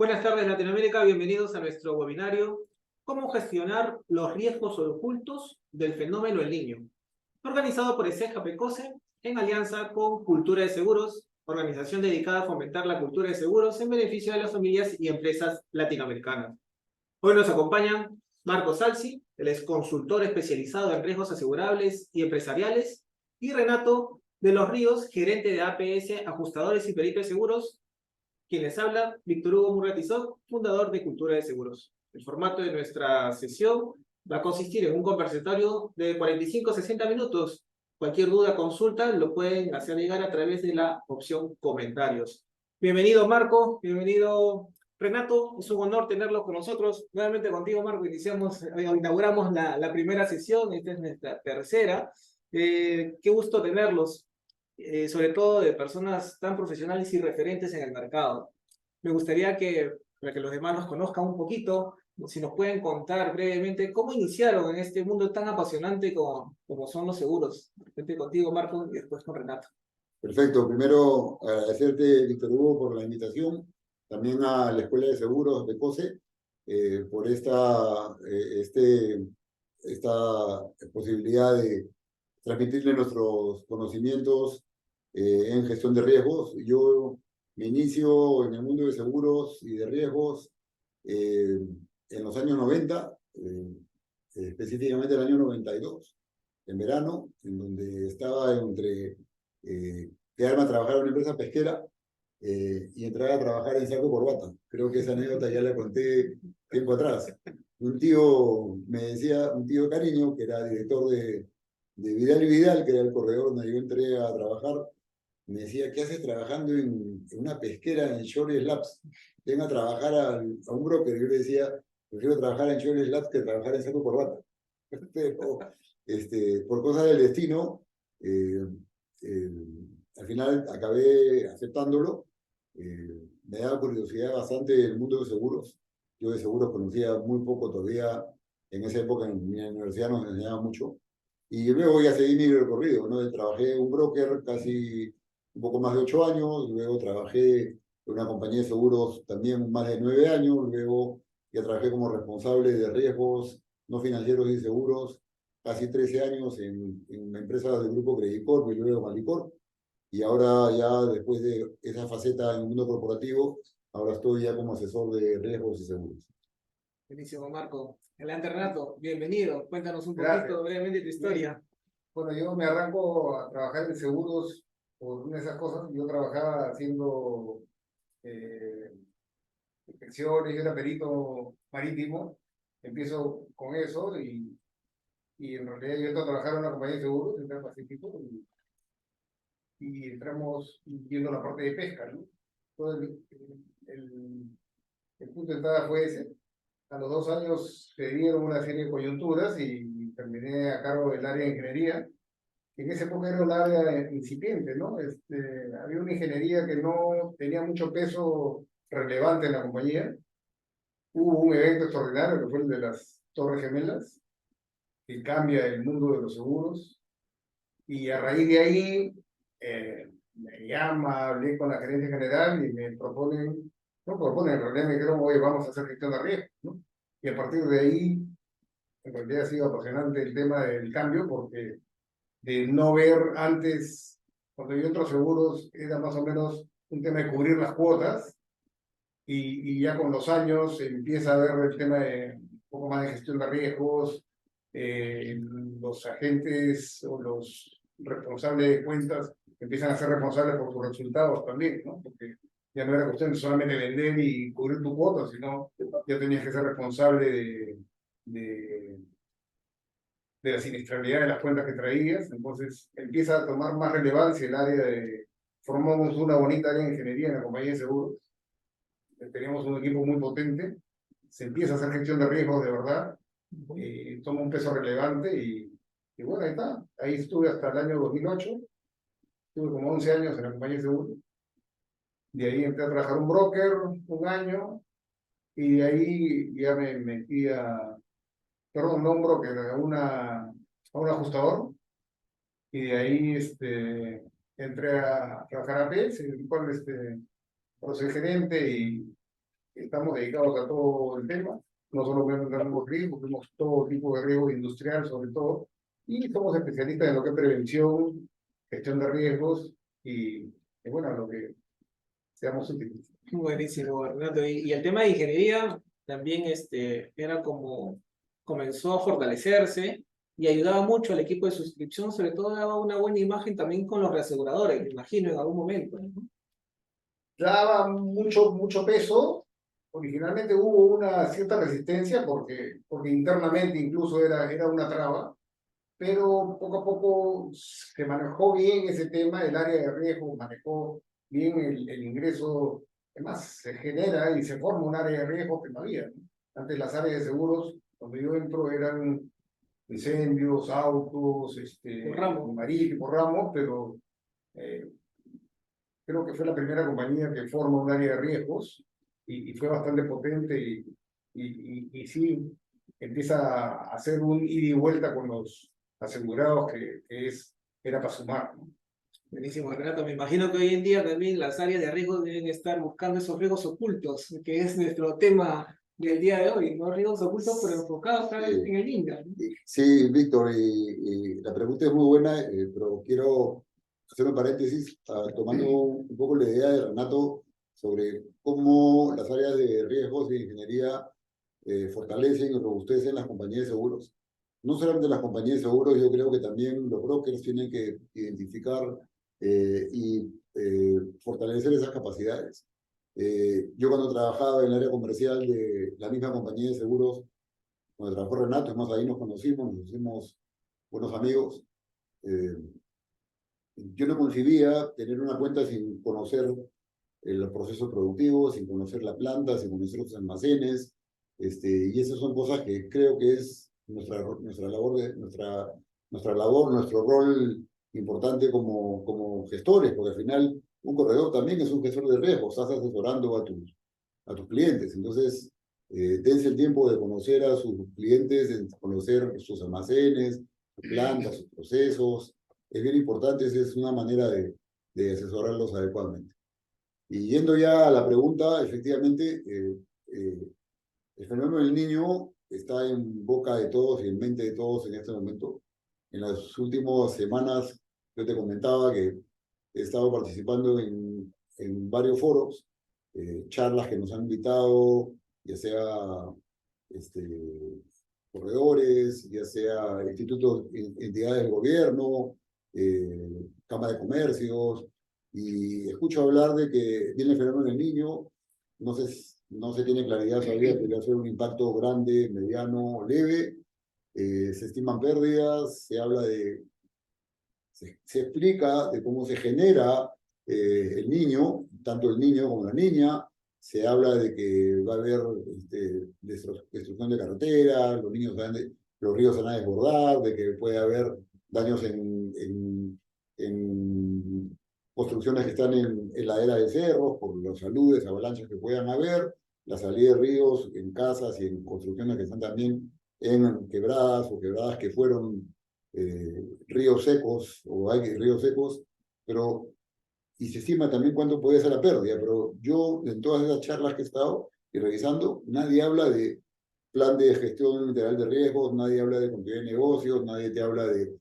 Buenas tardes, Latinoamérica. Bienvenidos a nuestro webinario ¿Cómo gestionar los riesgos ocultos del fenómeno El Niño? Organizado por ESEJA PECOSE en alianza con Cultura de Seguros, organización dedicada a fomentar la cultura de seguros en beneficio de las familias y empresas latinoamericanas. Hoy nos acompañan Marco Salsi, él es consultor especializado en riesgos asegurables y empresariales, y Renato de los Ríos, gerente de APS Ajustadores y Peritos de Seguros. Quien les habla, Víctor Hugo Murratizó, fundador de Cultura de Seguros. El formato de nuestra sesión va a consistir en un conversatorio de 45 a 60 minutos. Cualquier duda, consulta, lo pueden hacer llegar a través de la opción comentarios. Bienvenido, Marco. Bienvenido, Renato. Es un honor tenerlos con nosotros. Nuevamente contigo, Marco, inauguramos la primera sesión. Esta es nuestra tercera. Qué gusto tenerlos. Sobre todo de personas tan profesionales y referentes en el mercado. Me gustaría para que los demás nos conozcan un poquito, si nos pueden contar brevemente cómo iniciaron en este mundo tan apasionante como son los seguros. De repente contigo, Marco, y después con Renato. Perfecto. Primero, agradecerte, Víctor Hugo, por la invitación. También a la Escuela de Seguros de COSE por esta posibilidad de transmitirle nuestros conocimientos en gestión de riesgos. Yo me inicio en el mundo de seguros y de riesgos en los años 90, específicamente el año 92, en verano, en donde estaba entre quedarme a trabajar en una empresa pesquera y entrar a trabajar en saco corbata. Creo que esa anécdota ya la conté tiempo atrás. Un tío me decía, un tío cariño, que era director de Vidal y Vidal, que era el corredor donde yo entré a trabajar, me decía: ¿qué haces trabajando en una pesquera en Shore Labs? Ven a trabajar a un broker. Yo le decía: prefiero trabajar en Shore Labs que trabajar en saco corbata. Pero, por cosas del destino, al final acabé aceptándolo. Me daba curiosidad bastante el mundo de seguros. Yo de seguros conocía muy poco todavía. En esa época en mi universidad nos enseñaba mucho. Y luego ya seguí mi recorrido, ¿no? Trabajé en un broker casi un poco más de 8 años, luego trabajé en una compañía de seguros también más de 9 años, luego ya trabajé como responsable de riesgos no financieros y seguros casi 13 años en empresas del grupo Credit Corp y luego Malicor. Y ahora ya después de esa faceta en el mundo corporativo, ahora estoy ya como asesor de riesgos y seguros. Buenísimo, Marco. Adelante, Renato. Bienvenido. Cuéntanos un poquito brevemente tu historia. Bueno, yo me arranco a trabajar en seguros por una de esas cosas. Yo trabajaba haciendo inspecciones, yo era perito marítimo. Empiezo con eso y en realidad yo estaba trabajando en una compañía de seguros, en el Pacífico, y entramos viendo la parte de pesca, ¿no? Todo el punto de entrada fue ese. A los 2 años se dieron una serie de coyunturas y terminé a cargo del área de ingeniería. En esa época era un área incipiente, ¿no? Había una ingeniería que no tenía mucho peso relevante en la compañía. Hubo un evento extraordinario que fue el de las Torres Gemelas, que cambia el mundo de los seguros. Y a raíz de ahí me llama, hablé con la gerencia general y me proponen, no proponen, en realidad me dijeron: oye, vamos a hacer gestión de riesgo, ¿no? Y a partir de ahí, en realidad ha sido apasionante el tema del cambio, porque de no ver antes, cuando yo entro a seguros, era más o menos un tema de cubrir las cuotas, y ya con los años se empieza a ver el tema de un poco más de gestión de riesgos, los agentes o los responsables de cuentas empiezan a ser responsables por sus resultados también, ¿no? Porque ya no era cuestión de solamente vender y cubrir tu cuota, sino ya tenías que ser responsable de la siniestralidad de las cuentas que traías. Entonces empieza a tomar más relevancia el área de... Formamos una bonita área de ingeniería en la compañía de seguros. Teníamos un equipo muy potente. Se empieza a hacer gestión de riesgos de verdad. Toma un peso relevante y bueno, ahí está. Ahí estuve hasta el año 2008. Estuve como 11 años en la compañía de seguros. De ahí entré a trabajar un broker, un año, y de ahí ya me metí perdón, no un broker, a un ajustador. Y de ahí entré a trabajar a PES, en el cual soy gerente, y estamos dedicados a todo el tema, no solo vemos riesgos, vemos todo tipo de riesgo industrial sobre todo, y somos especialistas en lo que es prevención, gestión de riesgos y bueno, lo que seamos útiles. Buenísimo, Renato. Y el tema de ingeniería también era como comenzó a fortalecerse y ayudaba mucho al equipo de suscripción, sobre todo daba una buena imagen también con los reaseguradores, me imagino, en algún momento, ¿no? Daba mucho peso. Originalmente hubo una cierta resistencia porque internamente incluso era una traba, pero poco a poco se manejó bien ese tema, el área de riesgo manejó bien el ingreso. Además, se genera y se forma un área de riesgo que no había, ¿no? Antes las áreas de seguros, donde yo entro, eran incendios, autos, Por ramo. marítimos, ramos, pero eh, creo que fue la primera compañía que forma un área de riesgos y fue bastante potente y sí empieza a hacer un ida y vuelta con los asegurados era para sumar, ¿no? Buenísimo, Renato. Me imagino que hoy en día también las áreas de riesgo deben estar buscando esos riesgos ocultos, que es nuestro tema del día de hoy, ¿no? Riesgos ocultos, pero enfocados cada vez en el INDA, ¿no? Sí, Víctor, y la pregunta es muy buena, pero quiero hacer un paréntesis, tomando un poco la idea de Renato sobre cómo las áreas de riesgos de ingeniería fortalecen y robustecen las compañías de seguros. No solamente las compañías de seguros, yo creo que también los brokers tienen que identificar y fortalecer esas capacidades. Yo cuando trabajaba en el área comercial de la misma compañía de seguros, donde trabajó Renato, es más, ahí nos conocimos, nos hicimos buenos amigos. Eh, yo no concibía tener una cuenta sin conocer los procesos productivos, sin conocer la planta, sin conocer los almacenes, y esas son cosas que creo que es nuestra labor, nuestro rol importante como gestores, porque al final un corredor también es un gestor de riesgos, estás asesorando a tus clientes. Entonces, dense el tiempo de conocer a sus clientes, de conocer sus almacenes, sus plantas, sus procesos. Es bien importante, esa es una manera de asesorarlos adecuadamente. Y yendo ya a la pregunta, efectivamente, el fenómeno del niño está en boca de todos y en mente de todos en este momento. En las últimas semanas yo te comentaba que he estado participando en varios foros, charlas que nos han invitado, ya sea este, corredores, ya sea institutos, entidades del gobierno, Cámara de Comercios, y escucho hablar de que viene el fenómeno del niño, no se tiene claridad todavía que va a ser un impacto grande, mediano o leve, se estiman pérdidas, se explica de cómo se genera el niño, tanto el niño como la niña, se habla de que va a haber destrucción de carreteras, los ríos se van a desbordar, de que puede haber daños en construcciones que están en laderas de cerros, por los aludes, avalanchas que puedan haber, la salida de ríos en casas y en construcciones que están también en quebradas o quebradas que fueron ríos secos o hay ríos secos, pero y se estima también cuánto puede ser la pérdida, pero yo en todas esas charlas que he estado y revisando, nadie habla de plan de gestión integral de riesgos, nadie habla de continuidad de negocios, nadie te habla de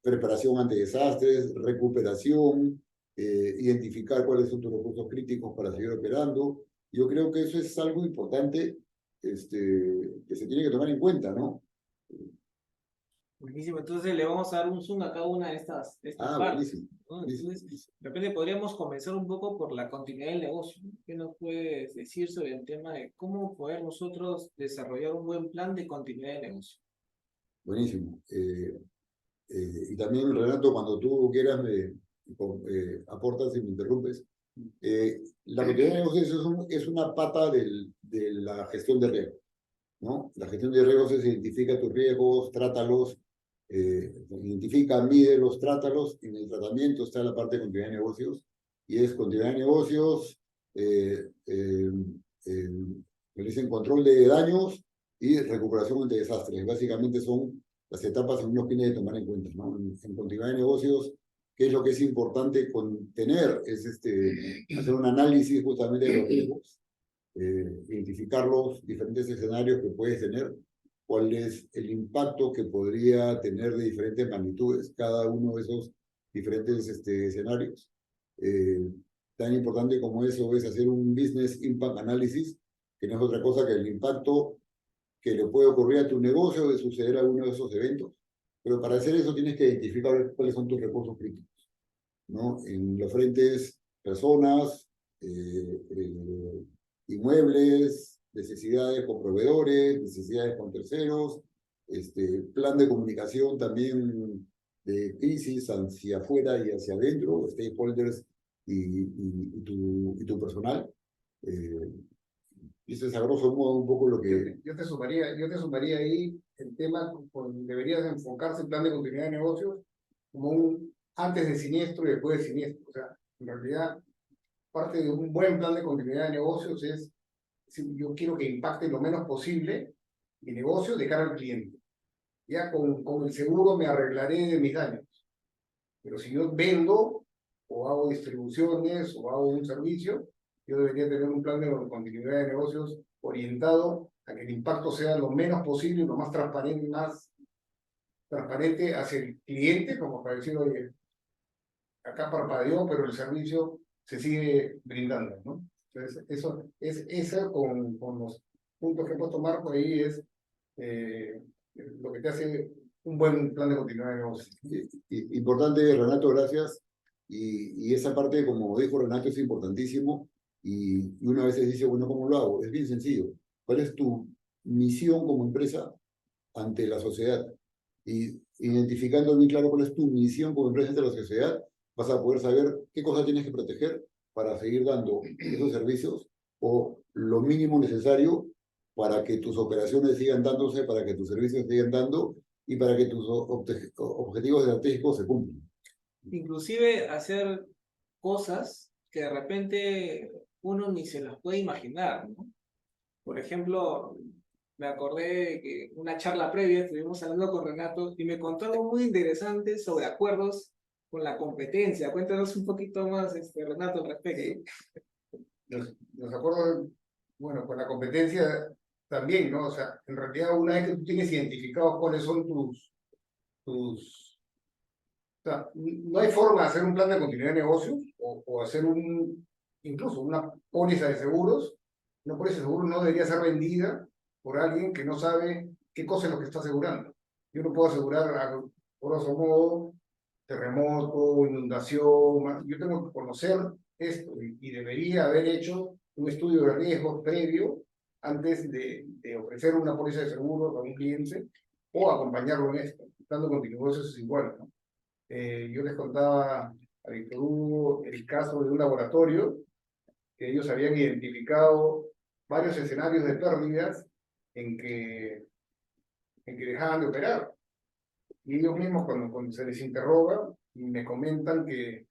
preparación ante desastres, recuperación, identificar cuáles son tus recursos críticos para seguir operando. Yo creo que eso es algo importante que se tiene que tomar en cuenta, ¿no? Buenísimo, entonces le vamos a dar un zoom a cada una de estas partes, Buenísimo. ¿no? Buenísimo. Entonces, de repente podríamos comenzar un poco por la continuidad del negocio, ¿no? ¿Qué nos puedes decir sobre el tema de cómo poder nosotros desarrollar un buen plan de continuidad de negocio? Buenísimo. Y también, Renato, cuando tú quieras, aportas y me interrumpes. La continuidad de negocios es una pata de la gestión de riesgos, ¿no? La gestión de riesgos es identifica tus riesgos, trátalos, identifica, mídelos, trátalos. En el tratamiento está la parte de continuidad de negocios, y es continuidad de negocios, le dicen control de daños y recuperación ante desastres. Básicamente son las etapas que uno tiene que tomar en cuenta, ¿no? En continuidad de negocios, ¿qué es lo que es importante tener? Es hacer un análisis justamente de los riesgos, identificar los diferentes escenarios que puedes tener, cuál es el impacto que podría tener de diferentes magnitudes cada uno de esos diferentes escenarios. Tan importante como eso es hacer un business impact analysis, que no es otra cosa que el impacto que le puede ocurrir a tu negocio de suceder a uno de esos eventos. Pero para hacer eso tienes que identificar cuáles son tus recursos críticos, ¿no? En los frentes personas, inmuebles, necesidades con proveedores, necesidades con terceros, plan de comunicación también de crisis hacia afuera y hacia adentro, stakeholders y tu personal. Eso es a grosso modo un poco lo que... Yo te sumaría ahí el tema, deberías enfocarse en plan de continuidad de negocios como un antes de siniestro y después de siniestro. O sea, en realidad, parte de un buen plan de continuidad de negocios es, si yo quiero que impacte lo menos posible mi negocio de cara al cliente. Ya con el seguro me arreglaré de mis daños. Pero si yo vendo o hago distribuciones o hago un servicio, yo debería tener un plan de continuidad de negocios orientado a que el impacto sea lo menos posible, lo más transparente hacia el cliente, como para decir, oye, acá parpadeó, pero el servicio se sigue brindando, ¿no? Entonces, eso con los puntos que puedo tomar por ahí es lo que te hace un buen plan de continuidad de negocios. Importante, Renato, gracias. Y esa parte, como dijo Renato, es importantísimo. Y una vez dice, bueno, ¿cómo lo hago? Es bien sencillo. ¿Cuál es tu misión como empresa ante la sociedad? Y identificando bien claro cuál es tu misión como empresa ante la sociedad, vas a poder saber qué cosas tienes que proteger para seguir dando esos servicios o lo mínimo necesario para que tus operaciones sigan dándose, para que tus servicios sigan dando y para que tus objetivos estratégicos se cumplan. Inclusive hacer cosas que de repente uno ni se las puede imaginar, ¿no? Por ejemplo, me acordé de que una charla previa estuvimos hablando con Renato y me contó algo muy interesante sobre acuerdos con la competencia. Cuéntanos un poquito más, Renato, al respecto. Los acuerdos, bueno, con la competencia también, ¿no? O sea, en realidad una vez que tú tienes identificados cuáles son o sea, no hay forma de hacer un plan de continuidad de negocios o hacer incluso una póliza de seguros. Una póliza de seguros no debería ser vendida por alguien que no sabe qué cosa es lo que está asegurando. Yo no puedo asegurar, por grosso modo, terremoto, inundación. Yo tengo que conocer esto y debería haber hecho un estudio de riesgos previo antes de ofrecer una póliza de seguros a un cliente o acompañarlo en esto. Dando continuidad, eso es igual, ¿no? Yo les contaba a Víctor Hugo el caso de un laboratorio que ellos habían identificado varios escenarios de pérdidas en que dejaban de operar. Y ellos mismos, cuando se les interroga, me comentan que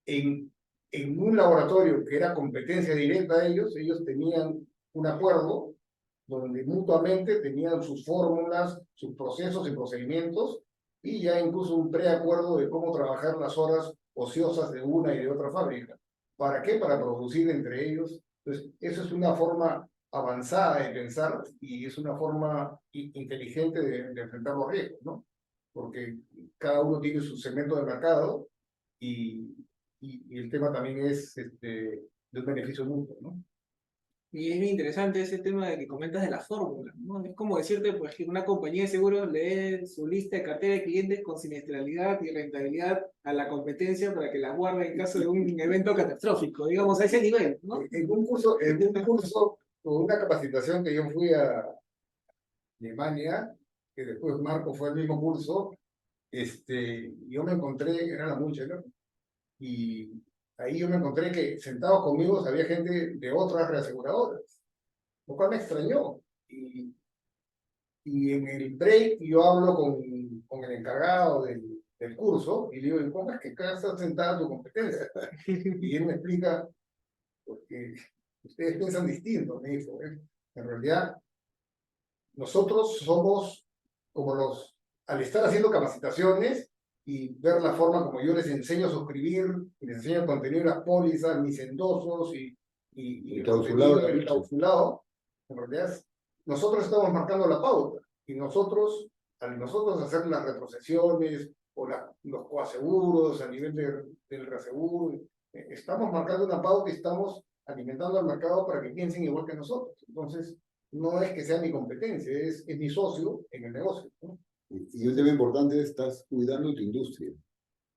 en un laboratorio que era competencia directa de ellos tenían un acuerdo donde mutuamente tenían sus fórmulas, sus procesos y procedimientos, y ya incluso un preacuerdo de cómo trabajar las horas ociosas de una y de otra fábrica. ¿Para qué? Para producir entre ellos. Entonces, eso es una forma avanzada de pensar y es una forma inteligente de enfrentar los riesgos, ¿no? Porque cada uno tiene su segmento de mercado y el tema también es de un beneficio mutuo, ¿no? Y es bien interesante ese tema de que comentas de la fórmula, ¿no? Es como decirte, pues, que una compañía de seguros le dé su lista de cartera de clientes con siniestralidad y rentabilidad a la competencia para que la guarde en caso de un evento catastrófico, digamos, a ese nivel, ¿no? En un curso o una capacitación que yo fui a Alemania, que después Marco fue al mismo curso, yo me encontré, era la mucha, ¿no? Y ahí yo me encontré que sentados conmigo había gente de otras reaseguradoras, lo cual me extrañó. Y en el break yo hablo con el encargado del curso y le digo, ¿cómo es que acá está sentada tu competencia? Y él me explica, porque ustedes piensan distinto, me dijo. En realidad, nosotros somos como al estar haciendo capacitaciones y ver la forma como yo les enseño a suscribir, les enseño a contenido las pólizas, mis endosos y Y El clausulado el también. clausulado, en realidad, nosotros estamos marcando la pauta. Y nosotros, al nosotros hacer las retrocesiones o los coaseguros a nivel del reaseguro, estamos marcando una pauta y estamos alimentando al mercado para que piensen igual que nosotros. Entonces, no es que sea mi competencia, es mi socio en el negocio, ¿no? Y un tema importante es, estás cuidando tu industria.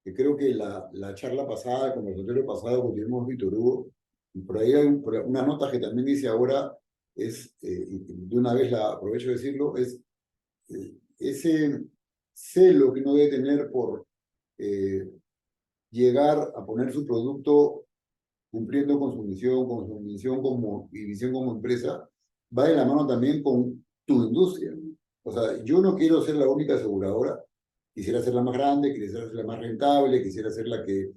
Que creo que la charla pasada, el conversatorio pasado que tuvimos Víctor Hugo, y por ahí hay una nota que también dice ahora, es, y de una vez la aprovecho de decirlo, es ese celo que uno debe tener por llegar a poner su producto cumpliendo con su misión como, y visión como empresa, va de la mano también con tu industria. O sea, yo no quiero ser la única aseguradora, quisiera ser la más grande, quisiera ser la más rentable, quisiera ser la que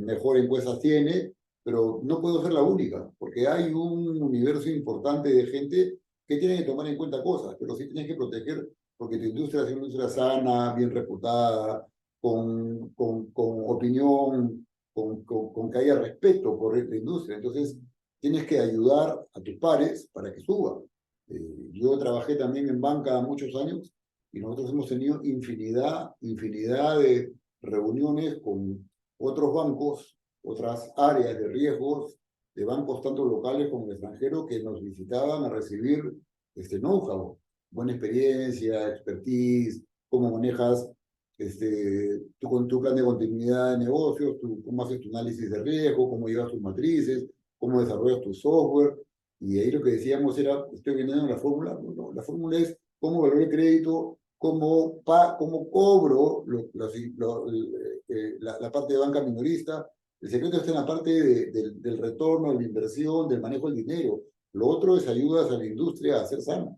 mejor encuestas tiene, pero no puedo ser la única, porque hay un universo importante de gente que tiene que tomar en cuenta cosas, pero sí tienes que proteger, porque tu industria es una industria sana, bien reputada, con opinión, con que haya respeto por esta industria. Entonces, tienes que ayudar a tus pares para que suban. Yo trabajé también en banca muchos años y nosotros hemos tenido infinidad de reuniones con otros bancos, otras áreas de riesgos, de bancos tanto locales como extranjeros que nos visitaban a recibir este know-how, buena experiencia, expertise, cómo manejas tu plan de continuidad de negocios, cómo haces tu análisis de riesgo, cómo llevas tus matrices, cómo desarrollas tu software. Y ahí lo que decíamos era, estoy vendiendo la fórmula. No, la fórmula es cómo valoro el crédito, cómo cobro la parte de banca minorista. El secreto está en la parte del retorno, de la inversión, del manejo del dinero. Lo otro es ayudas a la industria a ser sana.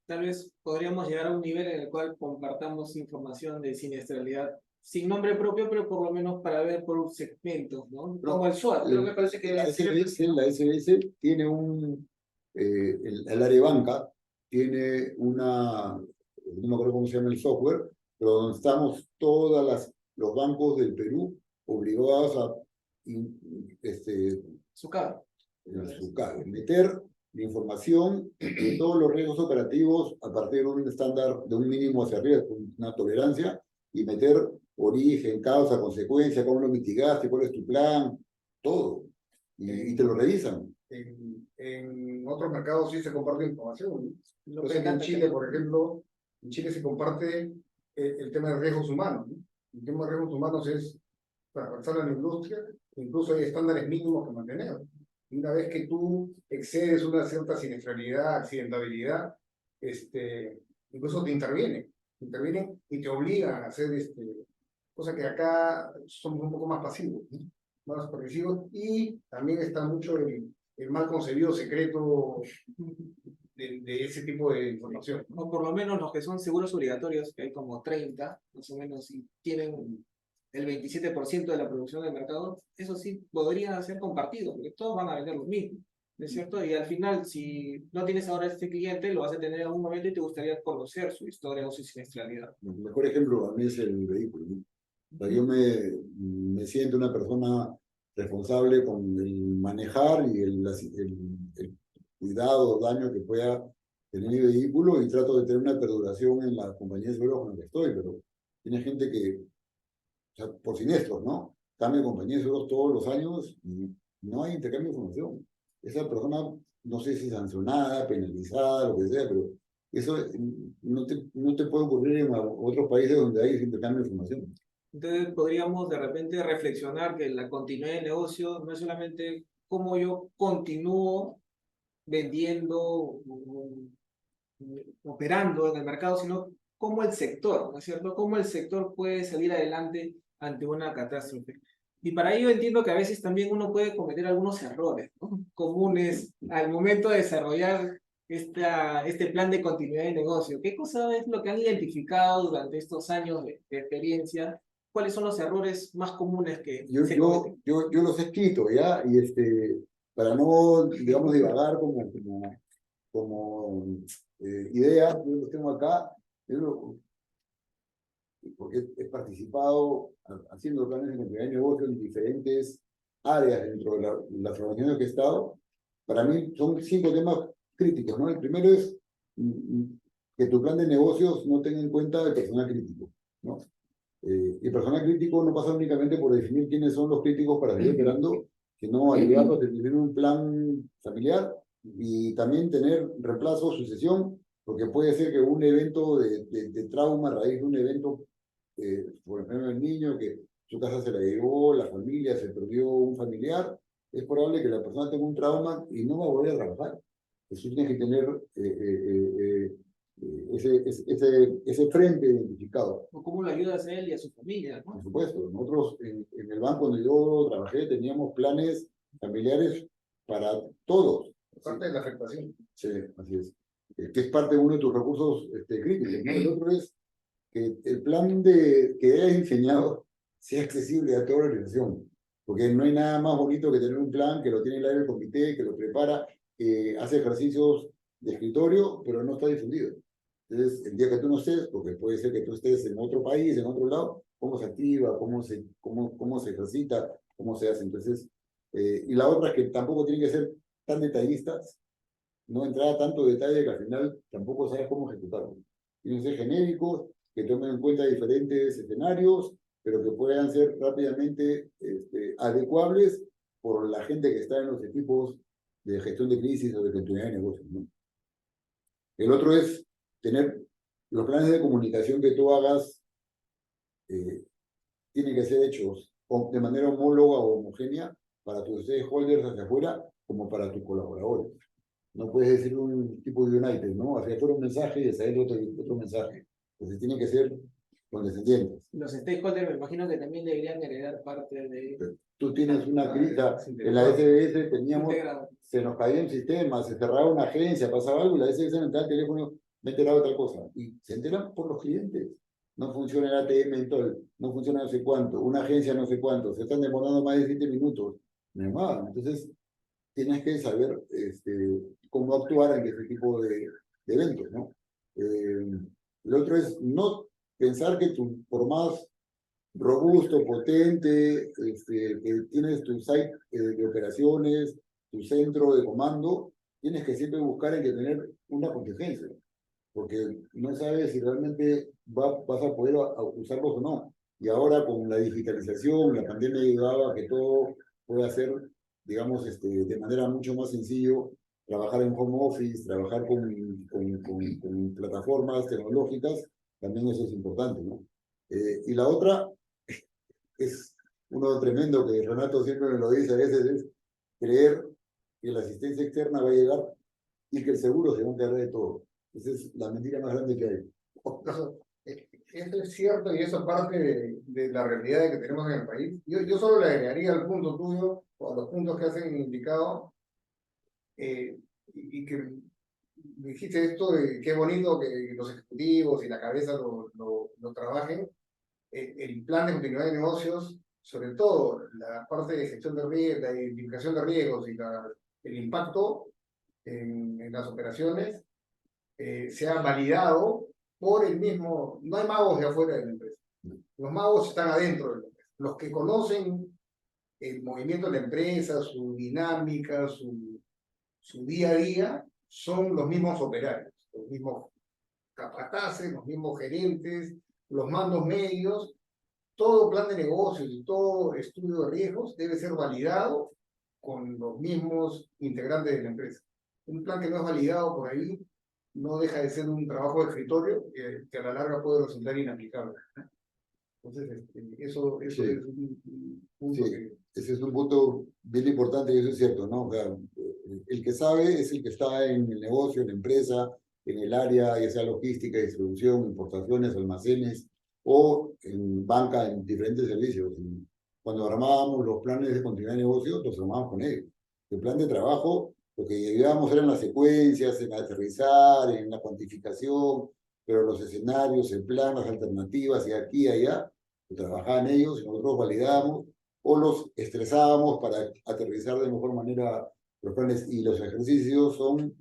Tal vez podríamos llegar a un nivel en el cual compartamos información de siniestralidad sin nombre propio, pero por lo menos para ver por segmentos, ¿no? Como el SWOT, creo que parece que la SBS tiene el área de banca tiene no me acuerdo cómo se llama el software, pero donde estamos los bancos del Perú obligados a SUCAB. meter la información de todos los riesgos operativos a partir de un estándar, de un mínimo hacia arriba, una tolerancia, y meter origen, causa, consecuencia, cómo lo mitigaste, cuál es tu plan, todo. Y te lo revisan. En otros mercados sí se comparte información. Yo sé que en Chile, por ejemplo, en Chile se comparte el tema de riesgos humanos, ¿no? El tema de riesgos humanos es transversal a la industria, incluso hay estándares mínimos que mantener. Y una vez que tú excedes una cierta siniestralidad, accidentabilidad, incluso te intervienen y te obligan a hacer cosa que acá somos un poco más pasivos, ¿no? Más progresivos, y también está mucho el mal concebido secreto de ese tipo de información, ¿no? O por lo menos los que son seguros obligatorios, que hay como 30, más o menos, y tienen el 27% de la producción del mercado, eso sí podría ser compartido, porque todos van a vender lo mismo, ¿no es cierto? Y al final, si no tienes ahora este cliente, lo vas a tener en algún momento y te gustaría conocer su historia o su siniestralidad. El mejor ejemplo a mí es el vehículo, ¿no? O sea, yo me siento una persona responsable con el manejar y el cuidado o daño que pueda tener mi vehículo, y trato de tener una perduración en la compañía de seguros con la que estoy, pero tiene gente que, o sea, por siniestros, ¿no? Cambia de compañía de seguros todos los años y no hay intercambio de información. Esa persona, no sé si sancionada, penalizada, lo que sea, pero eso no te puede ocurrir en otros países donde hay ese intercambio de información. Entonces podríamos de repente reflexionar que la continuidad del negocio no es solamente cómo yo continúo vendiendo, operando en el mercado, sino cómo el sector, ¿no es cierto? Cómo el sector puede salir adelante ante una catástrofe. Y para ello entiendo que a veces también uno puede cometer algunos errores, ¿no? Comunes al momento de desarrollar este plan de continuidad de negocio. ¿Qué cosa es lo que han identificado durante estos años de experiencia? ¿Cuáles son los errores más comunes que se cometen? Yo los he escrito, ¿ya? Y para no, digamos, divagar como ideas, yo los tengo acá, porque he participado haciendo planes de continuidad de negocio en diferentes áreas dentro de las organizaciones que he estado, para mí son 5 temas críticos, ¿no? El primero es que tu plan de negocios no tenga en cuenta el personal crítico, ¿no? Y el personal crítico no pasa únicamente por definir quiénes son los críticos para seguir operando, sino ayudarlos a definir un plan familiar y también tener reemplazo, sucesión, porque puede ser que un evento de trauma a raíz de un evento, por ejemplo, el niño que su casa se la llevó, la familia, se perdió un familiar, es probable que la persona tenga un trauma y no va a volver a trabajar. Entonces tienes que tener ese frente identificado. ¿Cómo lo ayudas a él y a su familia, ¿no? Por supuesto, nosotros en el banco donde yo trabajé teníamos planes familiares para todos. Parte de la afectación. Sí, así es. Que es parte de uno de tus recursos críticos, ¿no? El otro es que el plan que hayas diseñado sea accesible a toda la organización, porque no hay nada más bonito que tener un plan que lo tiene el área del comité, que lo prepara, que hace ejercicios de escritorio, pero no está difundido. Entonces, el día que tú no estés, porque puede ser que tú estés en otro país, en otro lado, cómo se activa, cómo se ejercita, cómo se hace. Entonces, y la otra es que tampoco tienen que ser tan detallistas, no entrar a tanto detalle que al final tampoco sabes cómo ejecutarlo. Tienen que ser genéricos, que tomen en cuenta diferentes escenarios, pero que puedan ser rápidamente adecuables por la gente que está en los equipos de gestión de crisis o de continuidad de negocios, ¿no? El otro es tener los planes de comunicación que tú hagas, tienen que ser hechos de manera homóloga o homogénea para tus stakeholders hacia afuera como para tus colaboradores. No puedes decir un tipo de United, ¿no? Hacia afuera un mensaje y hacia adentro otro mensaje. Entonces tienen que ser condescendientes. Los stakeholders me imagino que también deberían heredar parte de... Tú tienes una crita, en la SBS teníamos, integrado. se nos caía un sistema, se cerraba una agencia, pasaba algo, y la SBS me entraba el teléfono, me enteraba de tal cosa. Y se enteran por los clientes. No funciona el ATM en todo, no funciona no sé cuánto, una agencia no sé cuánto, se están demorando más de 7 minutos. Normal. Entonces, tienes que saber cómo actuar en este tipo de eventos, ¿no? Lo otro es no pensar que tú, por más robusto, potente, que tienes tu site de operaciones, tu centro de comando, tienes que siempre buscar en que tener una contingencia, porque no sabes si realmente vas a poder usarlos o no. Y ahora con la digitalización, la pandemia ayudaba a que todo pueda ser, digamos, de manera mucho más sencillo, trabajar en home office, trabajar con plataformas tecnológicas, también eso es importante, ¿no? Y la otra es uno tremendo que Renato siempre me lo dice a veces, es creer que la asistencia externa va a llegar y que el seguro se va a encargar de todo. Esa es la mentira más grande que hay. Eso es cierto y eso es parte de la realidad que tenemos en el país. Yo solo le agregaría al punto tuyo, o a los puntos que hacen indicado, y que dijiste esto de qué bonito que los ejecutivos y la cabeza lo trabajen. El plan de continuidad de negocios, sobre todo la parte de gestión de riesgos, la identificación de riesgos y el impacto en las operaciones, sea validado por el mismo. No hay magos de afuera de la empresa. Los magos están adentro de la empresa. Los que conocen el movimiento de la empresa, su dinámica, su día a día, son los mismos operarios, los mismos capataces, los mismos gerentes, los mandos medios. Todo plan de negocios y todo estudio de riesgos debe ser validado con los mismos integrantes de la empresa. Un plan que no es validado por ahí no deja de ser un trabajo de escritorio que a la larga puede resultar inaplicable. Entonces, eso Sí. es un punto Sí, que... ese es un punto bien importante y eso es cierto, ¿no? O sea, el que sabe es el que está en el negocio, en la empresa, en el área, ya sea logística, distribución, importaciones, almacenes o en banca, en diferentes servicios. Y cuando armábamos los planes de continuidad de negocio, los armábamos con ellos. El plan de trabajo, lo que llevábamos eran las secuencias, en aterrizar, en la cuantificación, pero los escenarios, el plan, las alternativas y aquí y allá, trabajaban ellos y nosotros validábamos o los estresábamos para aterrizar de mejor manera los planes. Y los ejercicios son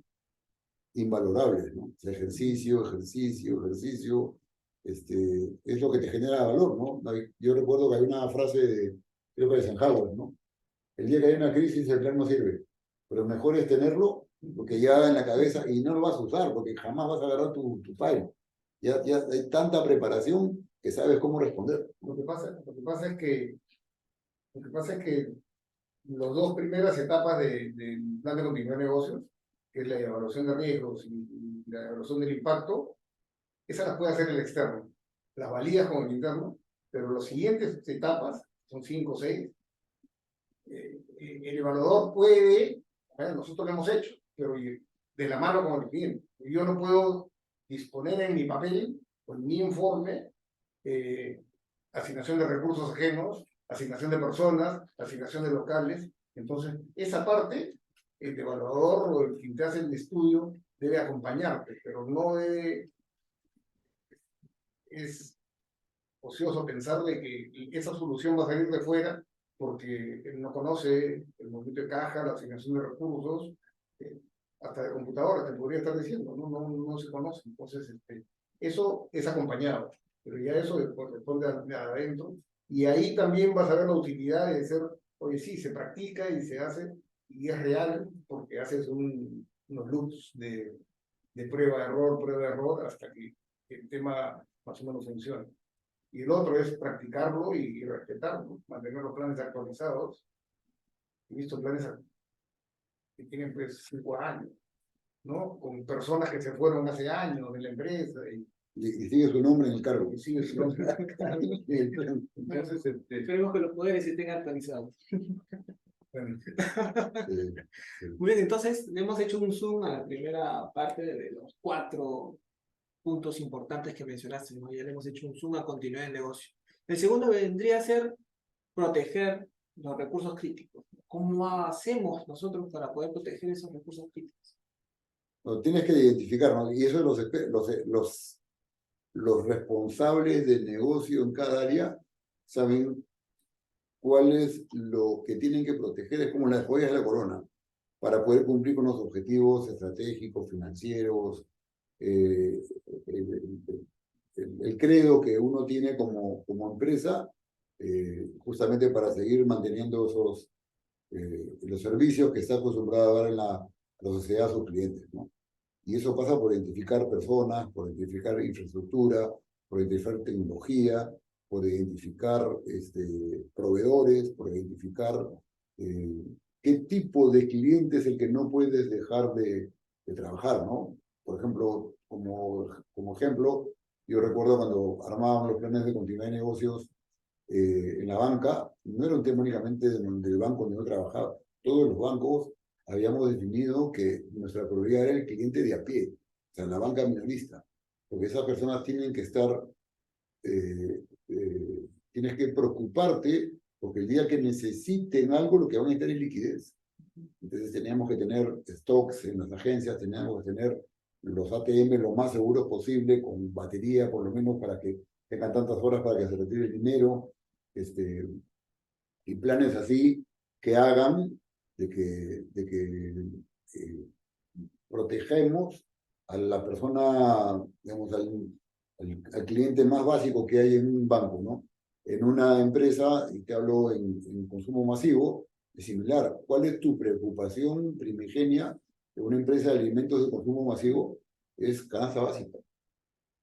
invalorables, ¿no? O sea, ejercicio, es lo que te genera valor, ¿no? Yo recuerdo que hay una frase de, creo que de Eisenhower, ¿no? El día que hay una crisis, el plan no sirve, pero mejor es tenerlo porque ya en la cabeza y no lo vas a usar porque jamás vas a agarrar tu file. Ya hay tanta preparación que sabes cómo responder. Lo que pasa es que las dos primeras etapas del plan de continuidad de negocios, que es la evaluación de riesgos y la evaluación del impacto, esas las puede hacer el externo. Las validas con el interno, pero las siguientes etapas, son 5 o 6, el evaluador puede, nosotros lo hemos hecho, pero de la mano con el cliente. Yo no puedo disponer en mi papel, o en mi informe, asignación de recursos ajenos, asignación de personas, asignación de locales. Entonces, esa parte, el evaluador o el quien te hace el estudio debe acompañarte, pero no debe, es ocioso pensar de que esa solución va a salir de fuera porque él no conoce el movimiento de caja, la asignación de recursos, hasta de computadora te podría estar diciendo, no se conoce. Entonces, eso es acompañado, pero ya eso corresponde de adentro. Y ahí también vas a ver la utilidad de ser, oye, sí, se practica y se hace, y es real, porque haces unos loops de prueba de error, hasta que el tema más o menos funcione. Y el otro es practicarlo y respetarlo, mantener los planes actualizados. He visto planes que tienen pues 5 años, ¿no? Con personas que se fueron hace años de la empresa Y sigue su nombre en el cargo. y sigue su nombre. Entonces, Esperemos que los poderes estén actualizados. bueno, Muy bien, entonces hemos hecho un zoom a la primera parte de los 4 puntos importantes que mencionaste, ¿no? Ya le hemos hecho un zoom a continuidad del negocio. El segundo vendría a ser proteger los recursos críticos. ¿Cómo hacemos nosotros para poder proteger esos recursos críticos? No, tienes que identificar, ¿no? Y eso los responsables del negocio en cada área saben cuál es lo que tienen que proteger, es como las joyas de la corona, para poder cumplir con los objetivos estratégicos, financieros, el credo que uno tiene como empresa, justamente para seguir manteniendo los servicios que está acostumbrado a dar a la sociedad a sus clientes, ¿no? Y eso pasa por identificar personas, por identificar infraestructura, por identificar tecnología, por identificar proveedores, por identificar qué tipo de cliente es el que no puedes dejar de trabajar, ¿no? Por ejemplo, como ejemplo, yo recuerdo cuando armábamos los planes de continuidad de negocios en la banca, no era un tema únicamente del banco donde yo trabajaba. Todos los bancos habíamos definido que nuestra prioridad era el cliente de a pie, o sea, la banca minorista, porque esas personas tienen que estar, tienes que preocuparte, porque el día que necesiten algo, lo que van a necesitar es liquidez. Entonces teníamos que tener stocks en las agencias, teníamos que tener los ATM lo más seguros posible, con batería por lo menos para que tengan tantas horas para que se retire el dinero, y planes así que hagan de que protegemos a la persona, digamos, al cliente más básico que hay en un banco, ¿no? En una empresa, y te hablo en consumo masivo, es similar. ¿Cuál es tu preocupación primigenia de una empresa de alimentos de consumo masivo? Es canasta básica.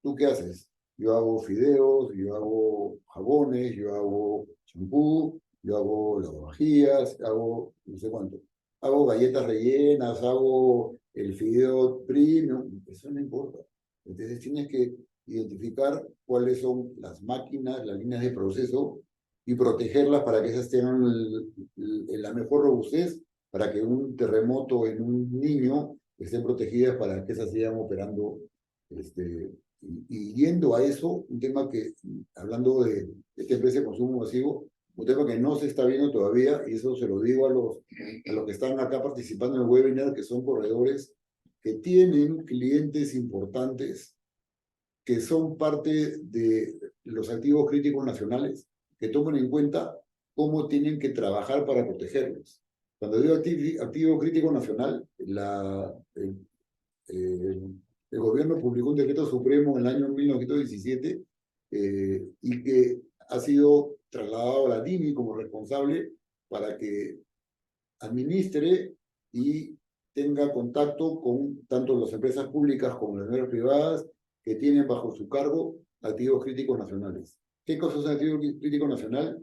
¿Tú qué haces? Yo hago fideos, yo hago jabones, yo hago champú, yo hago lavavajillas, hago no sé cuánto. Hago galletas rellenas, hago el fideo premium, eso no importa. Entonces tienes que identificar cuáles son las máquinas, las líneas de proceso y protegerlas para que esas tengan la mejor robustez, para que un terremoto en un niño estén protegidas para que esas sigan operando. Y yendo a eso, un tema que, hablando de esta empresa de consumo masivo, un tema que no se está viendo todavía, y eso se lo digo a los que están acá participando en el webinar, que son corredores que tienen clientes importantes, que son parte de los activos críticos nacionales, que tomen en cuenta cómo tienen que trabajar para protegerlos. Cuando digo activo crítico nacional, el gobierno publicó un decreto supremo en el año 1917 y que ha sido trasladado a la DINI como responsable para que administre y tenga contacto con tanto las empresas públicas como las empresas privadas que tienen bajo su cargo activos críticos nacionales. ¿Qué cosas son activo crítico nacional?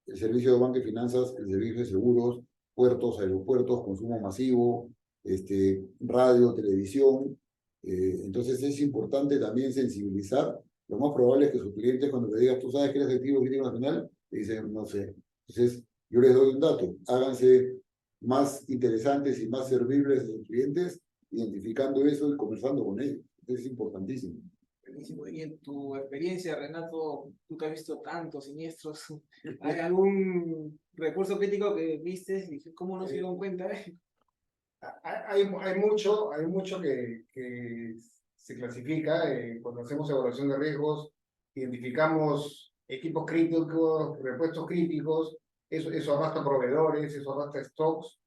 El servicio de banca y finanzas, el servicio de seguros, puertos, aeropuertos, consumo masivo, radio, televisión. Entonces es importante también sensibilizar. Lo más probable es que sus clientes, cuando le digas, tú sabes que eres activo crítico nacional, le dicen, no sé. Entonces, yo les doy un dato. Háganse más interesantes y más servibles a sus clientes, identificando eso y conversando con ellos. Es importantísimo. Buenísimo. Y en tu experiencia, Renato, tú que has visto tantos siniestros, ¿hay algún recurso crítico que viste y dije, cómo no se dieron cuenta? Hay mucho que se clasifica cuando hacemos evaluación de riesgos, identificamos equipos críticos, repuestos críticos, eso arrastra proveedores, eso arrastra stocks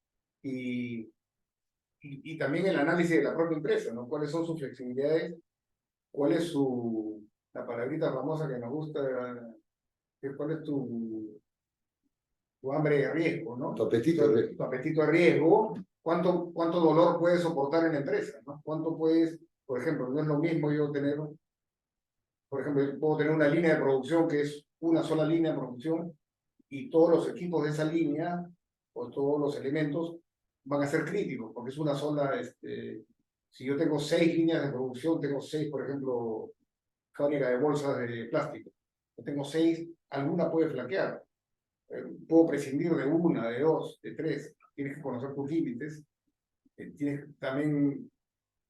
y también el análisis de la propia empresa, ¿no? ¿Cuáles son sus flexibilidades? ¿Cuál es la palabrita famosa que nos gusta? ¿Cuál es tu hambre de riesgo, ¿no? Tu apetito de riesgo. Tu apetito de riesgo. ¿Cuánto dolor puedes soportar en la empresa, ¿no? ¿Cuánto puedes, por ejemplo, no es lo mismo yo tener, por ejemplo, yo puedo tener una línea de producción que es una sola línea de producción y todos los equipos de esa línea o todos los elementos van a ser críticos, porque es una sola, si yo tengo 6 líneas de producción, tengo 6, por ejemplo, fábrica de bolsas de plástico, yo tengo 6, alguna puede flaquear, puedo prescindir de una, de 2, de 3, tienes que conocer tus límites, también,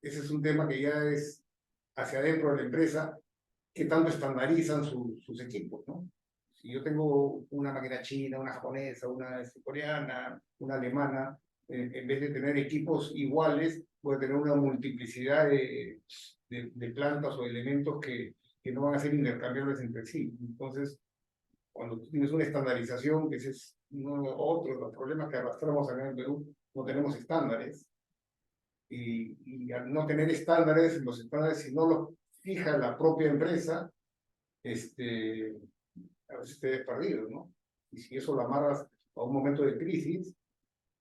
ese es un tema que ya es hacia adentro de la empresa, que tanto estandarizan sus equipos, ¿no? Si yo tengo una máquina china, una japonesa, una coreana, una alemana, en vez de tener equipos iguales, voy a tener una multiplicidad de plantas o elementos que no van a ser intercambiables entre sí. Entonces, cuando tú tienes una estandarización, que ese es otro de los problemas que arrastramos acá en Perú, no tenemos estándares. Y al no tener estándares, los estándares, si no los fija la propia empresa, a veces te ves perdido, ¿no? Y si eso lo amarras a un momento de crisis,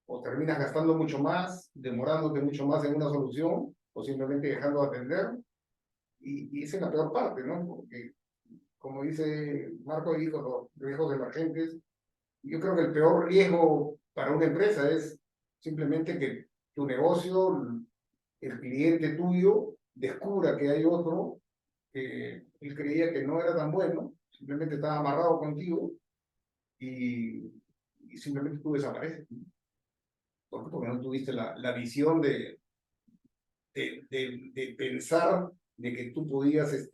o terminas gastando mucho más, demorándote mucho más en una solución, o simplemente dejando de atender, y esa es la peor parte, ¿no? Porque, como dice Marco, dijo, los riesgos emergentes, yo creo que el peor riesgo para una empresa es simplemente que tu negocio, el cliente tuyo, descubra que hay otro que él creía que no era tan bueno, simplemente estaba amarrado contigo y simplemente tú desapareces. ¿Por qué? Porque no tuviste la visión de pensar de que tú podías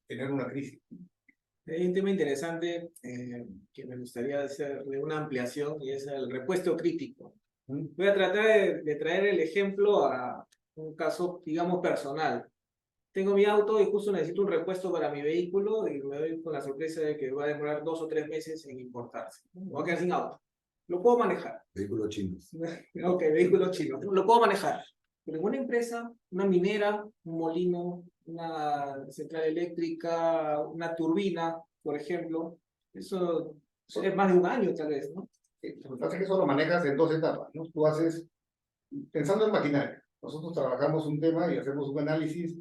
tener una crisis. Hay un tema interesante que me gustaría hacerle una ampliación y es el repuesto crítico. Voy a tratar de traer el ejemplo a un caso, digamos, personal. Tengo mi auto y justo necesito un repuesto para mi vehículo y me doy con la sorpresa de que va a demorar 2 o 3 meses en importarse. Me voy a quedar sin auto. Lo puedo manejar. Vehículos chinos. Ok, vehículo chino. Lo puedo manejar. Pero en una empresa, una minera, un molino, una central eléctrica, una turbina, por ejemplo, eso es más de un año tal vez, ¿no? Lo que pasa es que eso lo manejas en 2 etapas, ¿no? Tú haces, pensando en maquinaria, nosotros trabajamos un tema y hacemos un análisis,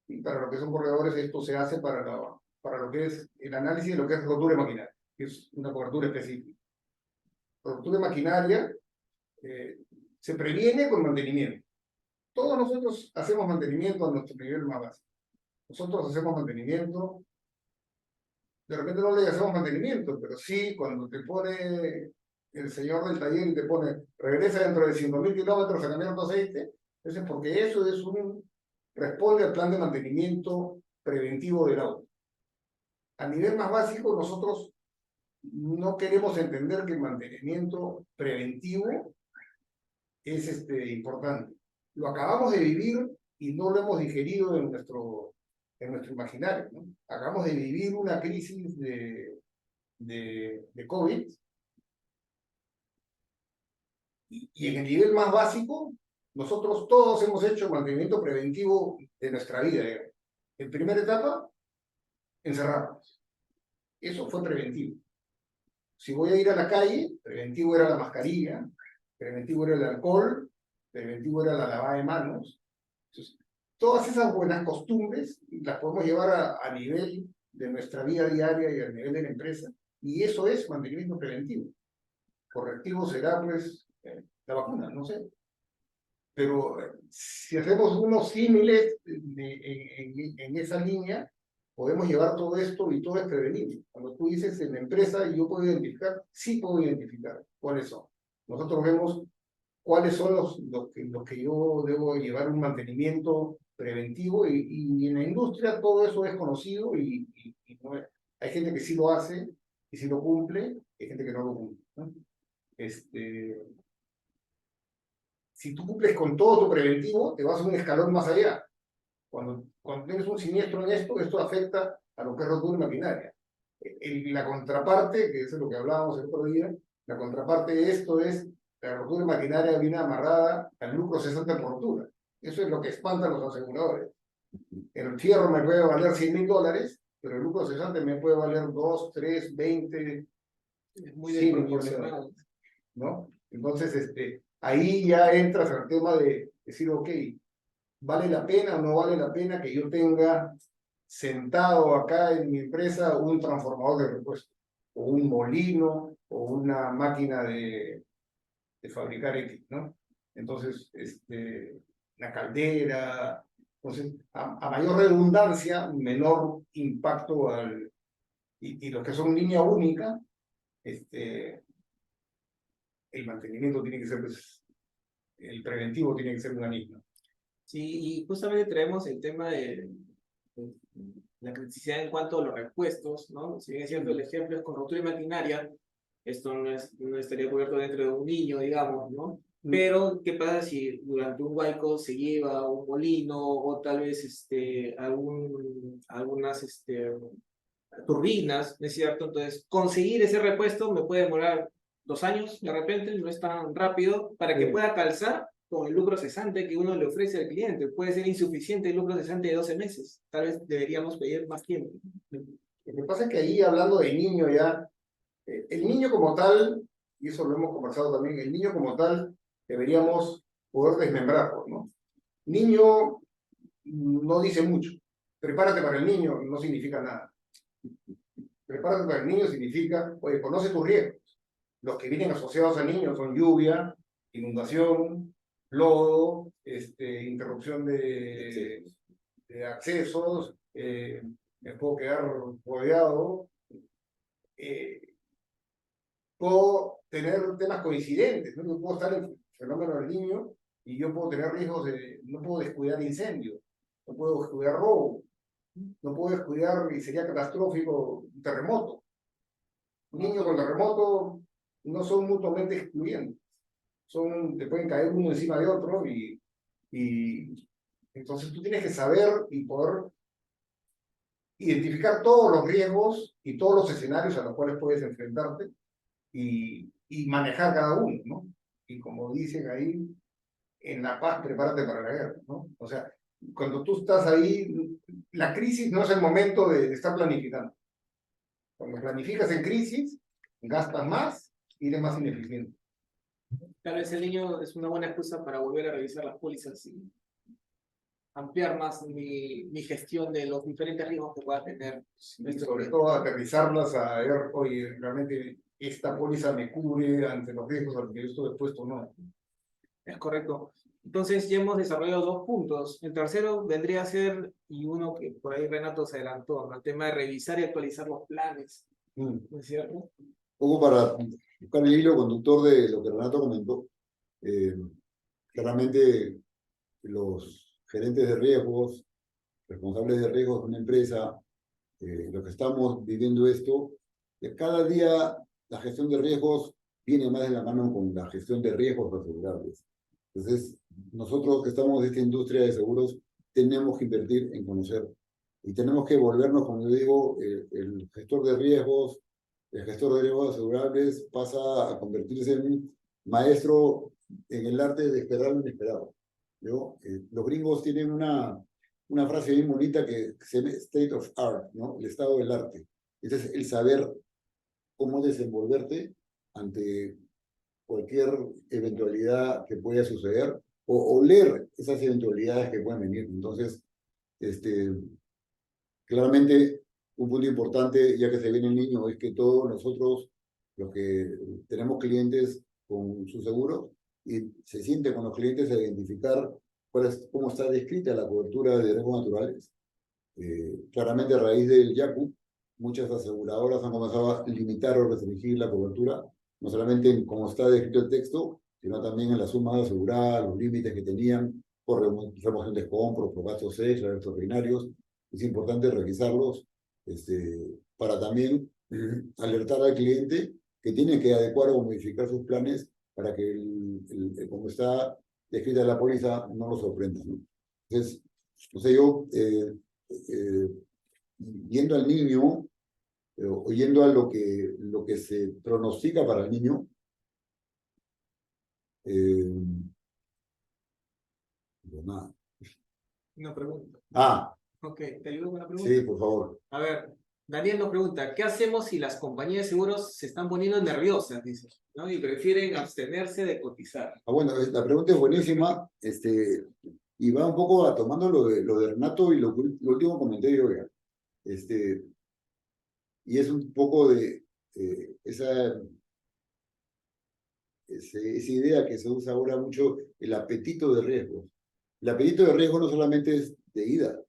y para lo que son corredores esto se hace para lo que es el análisis de lo que es rotura de maquinaria, que es una cobertura específica. Rotura de maquinaria se previene con mantenimiento. Todos nosotros hacemos mantenimiento a nuestro nivel más básico. Nosotros hacemos mantenimiento, de repente no le hacemos mantenimiento, pero sí cuando te pone el señor del taller y te pone, regresa dentro de 5.000 kilómetros a cambiar tu aceite, eso es porque eso responde al plan de mantenimiento preventivo del auto. A nivel más básico, nosotros no queremos entender que el mantenimiento preventivo es importante. Lo acabamos de vivir y no lo hemos digerido en nuestro imaginario, ¿no? Acabamos de vivir una crisis de COVID y en el nivel más básico, nosotros todos hemos hecho mantenimiento preventivo de nuestra vida. En primera etapa, encerrarnos. Eso fue preventivo. Si voy a ir a la calle, preventivo era la mascarilla, preventivo era el alcohol, preventivo era la lavada de manos. Entonces, todas esas buenas costumbres las podemos llevar a nivel de nuestra vida diaria y a nivel de la empresa, y eso es mantenimiento preventivo. Correctivo será, pues, la vacuna, no sé. Pero si hacemos unos símiles en esa línea, podemos llevar todo esto y todo es prevenible. Cuando tú dices en la empresa, yo puedo identificar, sí puedo identificar cuáles son. Nosotros vemos cuáles son los que yo debo llevar un mantenimiento preventivo y en la industria todo eso es conocido y no es, hay gente que sí lo hace y sí lo cumple, hay gente que no lo cumple, ¿no? Si tú cumples con todo tu preventivo, te vas a un escalón más allá. Cuando tienes un siniestro en esto afecta a lo que es rotura y maquinaria. La contraparte, que eso es lo que hablábamos el otro día, la contraparte de esto es la rotura y maquinaria viene amarrada al lucro cesante por rotura. Eso es lo que espantan los aseguradores. El fierro me puede valer $100.000, pero el lucro cesante me puede valer 2, 3, 20, Es muy 100 millones de desproporcionado. dólares, ¿no? Entonces, ahí ya entras al tema de decir, ok, ¿vale la pena o no vale la pena que yo tenga sentado acá en mi empresa un transformador de repuesto, o un molino, o una máquina de fabricar X, ¿no? Entonces, la caldera, entonces, a mayor redundancia, menor impacto y los que son línea única, el mantenimiento tiene que ser, pues, el preventivo tiene que ser una misma. Sí, y justamente traemos el tema de la criticidad en cuanto a los repuestos, ¿no? Si bien es cierto, el ejemplo es con rotura y maquinaria, esto no estaría cubierto dentro de un niño, digamos, ¿no? Pero, ¿qué pasa si durante un huaico se lleva un molino o tal vez algunas turbinas, ¿no es cierto? Entonces, conseguir ese repuesto me puede demorar 2 años, de repente, no es tan rápido, para que pueda calzar con el lucro cesante que uno le ofrece al cliente. Puede ser insuficiente el lucro cesante de 12 meses. Tal vez deberíamos pedir más tiempo. Lo que pasa es que ahí, hablando de niño ya, el niño como tal, y eso lo hemos conversado también, el niño como tal deberíamos poder desmembrarlo, ¿no? Niño no dice mucho. Prepárate para el niño no significa nada. Prepárate para el niño significa, oye, conoce tus riesgos. Los que vienen asociados a niños son lluvia, inundación, lodo, interrupción de accesos, me puedo quedar rodeado, puedo tener temas coincidentes, ¿no? Yo puedo estar en el fenómeno del niño y yo puedo tener riesgos no puedo descuidar incendios, no puedo descuidar robo, no puedo descuidar, y sería catastrófico, un terremoto. Un niño con terremoto no son mutuamente excluyentes, te pueden caer uno encima de otro y entonces tú tienes que saber y poder identificar todos los riesgos y todos los escenarios a los cuales puedes enfrentarte y manejar cada uno, ¿no? Y como dicen ahí, en la paz prepárate para la guerra, ¿no? O sea, cuando tú estás ahí, la crisis no es el momento de estar planificando. Cuando planificas en crisis, gastas más y eres más ineficiente. Tal vez el niño es una buena excusa para volver a revisar las pólizas y ampliar más mi gestión de los diferentes riesgos que pueda tener. Y sobre todo aterrizarlas a ver, oye, realmente esta póliza me cubre ante los riesgos a los que yo estoy expuesto o no. Es correcto. Entonces ya hemos desarrollado 2 puntos. El tercero vendría a ser, y uno que por ahí Renato se adelantó, ¿no? El tema de revisar y actualizar los planes, ¿no es cierto? Un poco para buscar el hilo conductor de lo que Renato comentó, claramente los gerentes de riesgos, responsables de riesgos de una empresa, los que estamos viviendo esto, cada día la gestión de riesgos viene más de la mano con la gestión de riesgos asegurables. Entonces, nosotros que estamos en esta industria de seguros, tenemos que invertir en conocer y tenemos que volvernos, como yo digo, el gestor de riesgos asegurables pasa a convertirse en un maestro en el arte de esperar lo inesperado. Los gringos tienen una frase bien bonita que se llama state of art, ¿no? El estado del arte. Ese es el saber cómo desenvolverte ante cualquier eventualidad que pueda suceder o leer esas eventualidades que pueden venir. Entonces, claramente, un punto importante, ya que se viene el niño, es que todos nosotros, los que tenemos clientes con su seguro, y se siente con los clientes a identificar cómo está descrita la cobertura de riesgos naturales. Claramente, a raíz del YACU, muchas aseguradoras han comenzado a limitar o restringir la cobertura, no solamente en cómo está descrito el texto, sino también en las sumas aseguradas, los límites que tenían por remoción de escombros, por gastos extras, extraordinarios. Es importante revisarlos para también alertar al cliente que tiene que adecuar o modificar sus planes para que, como está descrita la póliza, no lo sorprenda, ¿no? Entonces, yo, yendo al niño, oyendo a lo que se pronostica para el niño, nada. Una pregunta. Ok, ¿te ayudo con la pregunta? Sí, por favor. A ver, Daniel nos pregunta, ¿qué hacemos si las compañías de seguros se están poniendo nerviosas, dice, ¿no? Y prefieren abstenerse de cotizar? Bueno, la pregunta es buenísima, y va un poco tomando lo de Renato y lo último comentario, y es un poco de esa idea que se usa ahora mucho, el apetito de riesgo. El apetito de riesgo no solamente es de ida,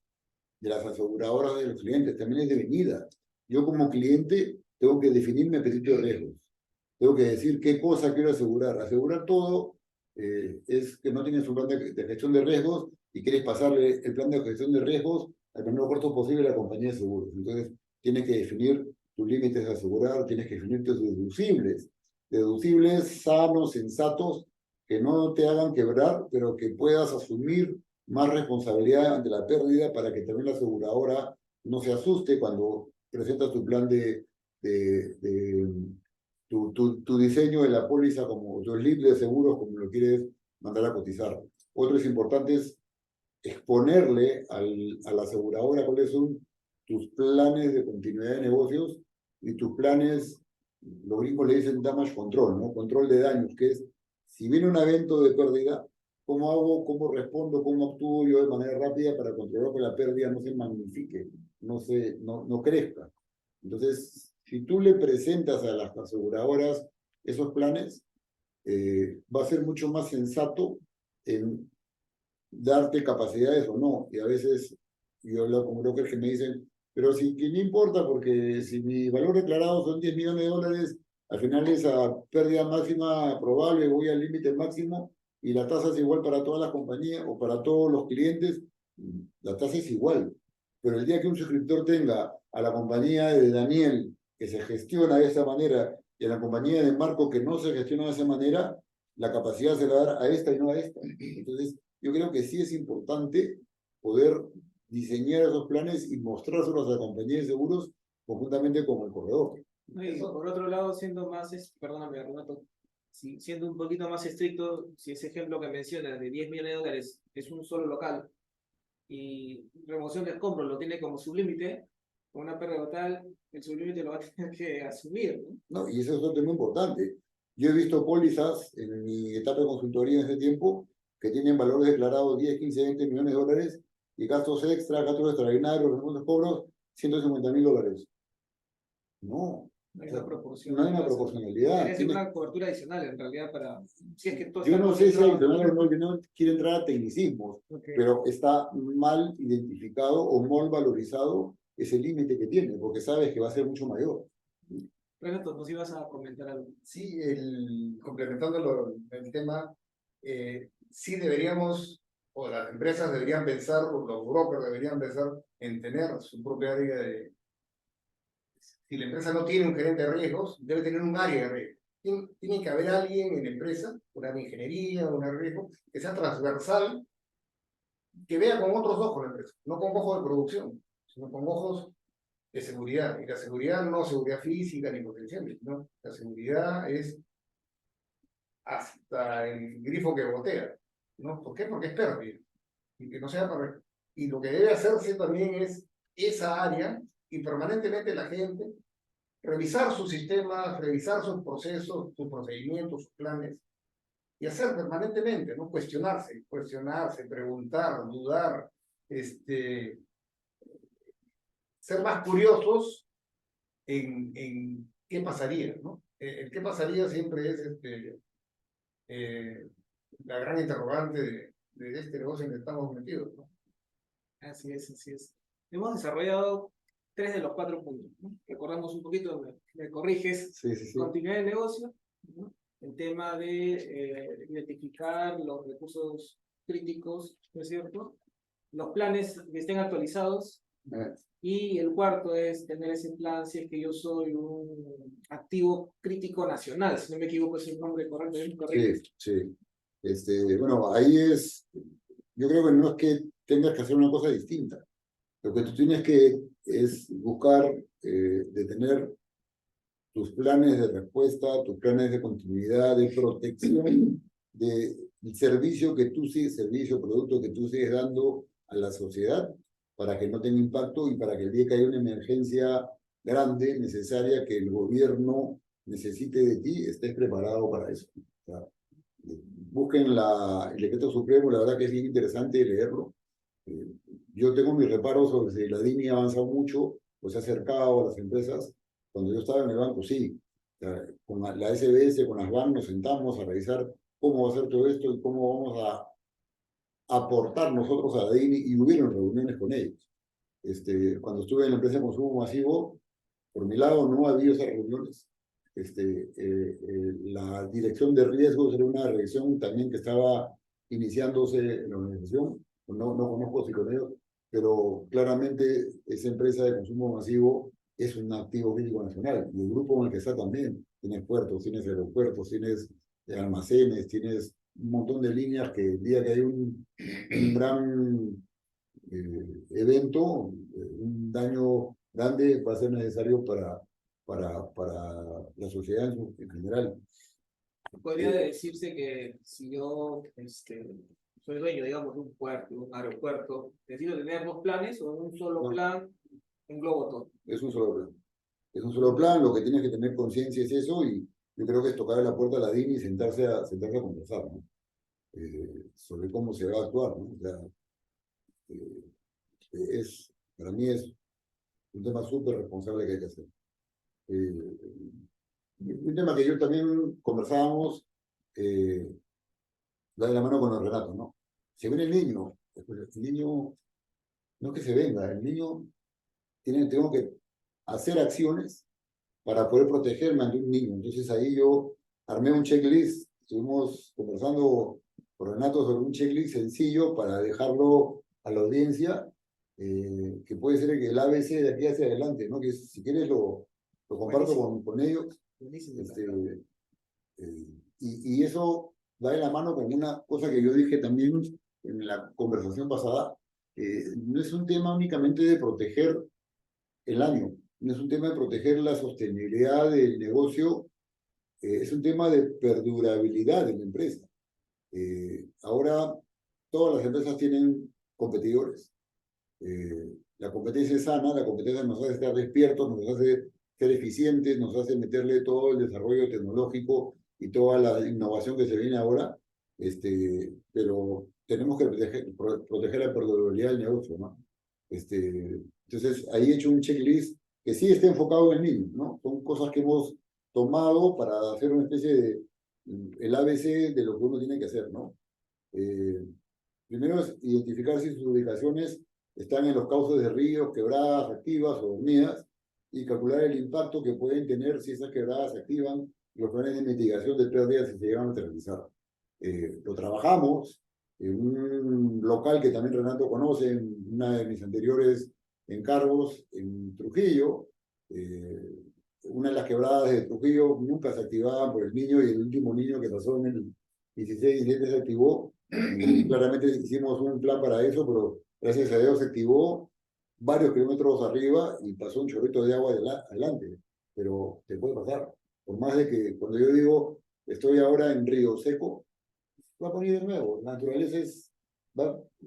de las aseguradoras de los clientes, también es de venida. Yo como cliente tengo que definir mi apetito de riesgos. Tengo que decir qué cosa quiero asegurar. Asegurar todo es que no tienes un plan de gestión de riesgos y quieres pasarle el plan de gestión de riesgos al menor costo posible a la compañía de seguros. Entonces, tienes que definir tus límites de asegurar, tienes que definir tus deducibles sanos, sensatos, que no te hagan quebrar, pero que puedas asumir más responsabilidad ante la pérdida para que también la aseguradora no se asuste cuando presentas tu plan tu diseño de la póliza, como tu slip de seguros, como lo quieres mandar a cotizar. Otro es importante es exponerle a la aseguradora cuáles son tus planes de continuidad de negocios y tus planes, los gringos le dicen damage control, ¿no? Control de daños, que es, si viene un evento de pérdida, ¿cómo hago, cómo respondo, cómo actúo yo de manera rápida para controlar que la pérdida no se magnifique, no crezca? Entonces, si tú le presentas a las aseguradoras esos planes, va a ser mucho más sensato en darte capacidades o no. Y a veces yo hablo con brokers que me dicen, pero si que no importa, porque si mi valor declarado son 10 millones de dólares, al final esa pérdida máxima probable, voy al límite máximo y la tasa es igual para todas las compañías o para todos los clientes, la tasa es igual. Pero el día que un suscriptor tenga a la compañía de Daniel, que se gestiona de esa manera, y a la compañía de Marco, que no se gestiona de esa manera, la capacidad se la va a dar a esta y no a esta. Entonces, yo creo que sí es importante poder diseñar esos planes y mostrárselos a la compañía de seguros conjuntamente con el corredor. Y por otro lado, siendo más, perdóname, Renato, siendo un poquito más estricto, si ese ejemplo que mencionas de 10 millones de dólares es un solo local y remoción de escombros lo tiene como sublímite, con una pérdida total, el sublímite lo va a tener que asumir, ¿no? No, y eso es otro tema importante. Yo he visto pólizas en mi etapa de consultoría en ese tiempo que tienen valores declarados 10, 15, 20 millones de dólares y gastos extra, gastos extraordinarios, remotos cobros, 150.000 dólares. No. No hay una No hay una proporcionalidad. Es una cobertura adicional, en realidad, para... Si es que yo no sé si adicional o no quiere entrar a tecnicismos, pero está mal identificado o mal valorizado ese límite que tiene, porque sabes que va a ser mucho mayor. Renato, nos ibas a comentar algo. Sí, complementando el tema, sí deberíamos, o las empresas deberían pensar, o los brokers deberían pensar en tener su propia área de... Si la empresa no tiene un gerente de riesgos, debe tener un área de riesgos. Tiene que haber alguien en la empresa, una de ingeniería, una de riesgo, que sea transversal, que vea con otros ojos la empresa, no con ojos de producción, sino con ojos de seguridad. Y la seguridad no es seguridad física ni potencial, ¿no? La seguridad es hasta el grifo que gotea, ¿no? ¿Por qué? Porque es pérdida. Y que no sea para... Y lo que debe hacerse también es esa área, y permanentemente la gente revisar sus sistemas, revisar sus procesos, sus procedimientos, sus planes, y hacer permanentemente, ¿no? Cuestionarse, preguntar, dudar, ser más curiosos en qué pasaría, ¿no? El qué pasaría siempre es la gran interrogante de este negocio en el que estamos metidos, ¿no? Así es, así es. Hemos desarrollado 3 de los 4 puntos, ¿no? Recordamos un poquito, me corriges, Sí, sí, sí. continuidad de negocio, ¿no? El tema de identificar los recursos críticos, ¿no es cierto? Los planes que estén actualizados. Y el cuarto es tener ese plan si es que yo soy un activo crítico nacional, si no me equivoco es el nombre correcto. Sí, sí. Bueno, ahí es, yo creo que no es que tengas que hacer una cosa distinta. Lo que tú tienes que es buscar de tener tus planes de respuesta, tus planes de continuidad, de protección del servicio que tú sigues, servicio, producto que tú sigues dando a la sociedad para que no tenga impacto y para que el día que haya una emergencia grande, necesaria, que el gobierno necesite de ti, estés preparado para eso. O sea, busquen el decreto supremo, la verdad que es bien interesante leerlo. Yo tengo mis reparos sobre si la DINI ha avanzado mucho o se ha acercado a las empresas. Cuando yo estaba en el banco, sí. Con la SBS, con las BAN, nos sentamos a revisar cómo va a ser todo esto y cómo vamos a aportar nosotros a la DINI y hubieron reuniones con ellos. Cuando estuve en la empresa de consumo masivo, por mi lado no había esas reuniones. La dirección de riesgos era una dirección también que estaba iniciándose en la organización. No conozco si con ellos, pero claramente esa empresa de consumo masivo es un activo crítico nacional. Y el grupo en el que está también. Tienes puertos, tienes aeropuertos, tienes almacenes, tienes un montón de líneas que el día que hay un gran evento, un daño grande va a ser necesario para la sociedad en general. Podría decirse que si yo soy dueño, digamos, de un puerto, un aeropuerto, decido tener 2 planes o un solo plan, englobo todo. Es un solo plan. Es un solo plan, lo que tienes que tener conciencia es eso, y yo creo que es tocar la puerta a la DINI y sentarse a conversar, ¿no? Sobre cómo se va a actuar, ¿no? O sea, para mí es un tema súper responsable que hay que hacer. Un tema que yo también conversábamos, va de la mano con los relatos, ¿no? Se viene el niño no es que se venga, el niño tengo que hacer acciones para poder protegerme ante un niño. Entonces ahí yo armé un checklist, estuvimos conversando con Renato sobre un checklist sencillo para dejarlo a la audiencia, que puede ser el ABC de aquí hacia adelante, ¿no? Que si quieres lo comparto con ellos. Y eso va de la mano con una cosa que yo dije también en la conversación pasada. No es un tema únicamente de proteger el año, no es un tema de proteger la sostenibilidad del negocio, es un tema de perdurabilidad de la empresa. Ahora todas las empresas tienen competidores. La competencia es sana, la competencia nos hace estar despiertos, nos hace ser eficientes, nos hace meterle todo el desarrollo tecnológico y toda la innovación que se viene ahora, pero tenemos que proteger la perdurabilidad del negocio, ¿no? Entonces, ahí he hecho un checklist que sí está enfocado en el niño, ¿no? Son cosas que hemos tomado para hacer una especie de el ABC de lo que uno tiene que hacer, ¿no? Primero es identificar si sus ubicaciones están en los cauces de ríos, quebradas activas o dormidas, y calcular el impacto que pueden tener si esas quebradas se activan y los planes de mitigación de pérdidas si se llegan a realizar. Lo trabajamos en un local que también Renato conoce, en una de mis anteriores encargos en Trujillo. Una de las quebradas de Trujillo nunca se activaban por el niño, y el último niño que pasó en el 16 y 17 se activó. Y claramente hicimos un plan para eso, pero gracias a Dios se activó varios kilómetros arriba y pasó un chorrito de agua adelante. Pero te puede pasar. Por más de que cuando yo digo estoy ahora en Río Seco, va a poner de nuevo. La naturaleza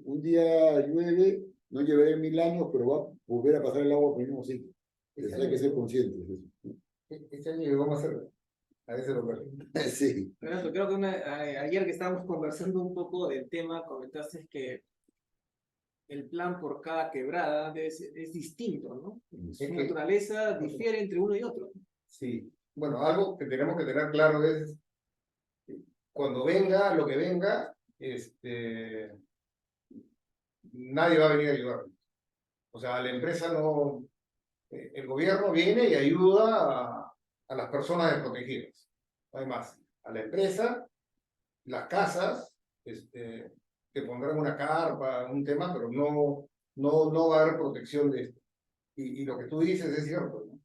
un día llueve, no llevaré 1000 años, pero va a volver a pasar el agua por el mismo sitio. Entonces hay que ser conscientes de eso. Este año llegó a hacer, a ese local. Sí, Renato, creo que ayer que estábamos conversando un poco del tema, comentaste que el plan por cada quebrada es distinto, ¿no? Es Su que, naturaleza difiere entre uno y otro. sí, bueno, algo que tenemos que tener claro es, cuando venga lo que venga, nadie va a venir a ayudar. O sea, la empresa no, el gobierno viene y ayuda a las personas desprotegidas. Además, a la empresa, las casas, te pondrán una carpa, un tema, pero no va a haber protección de esto. Y lo que tú dices es cierto, ¿no?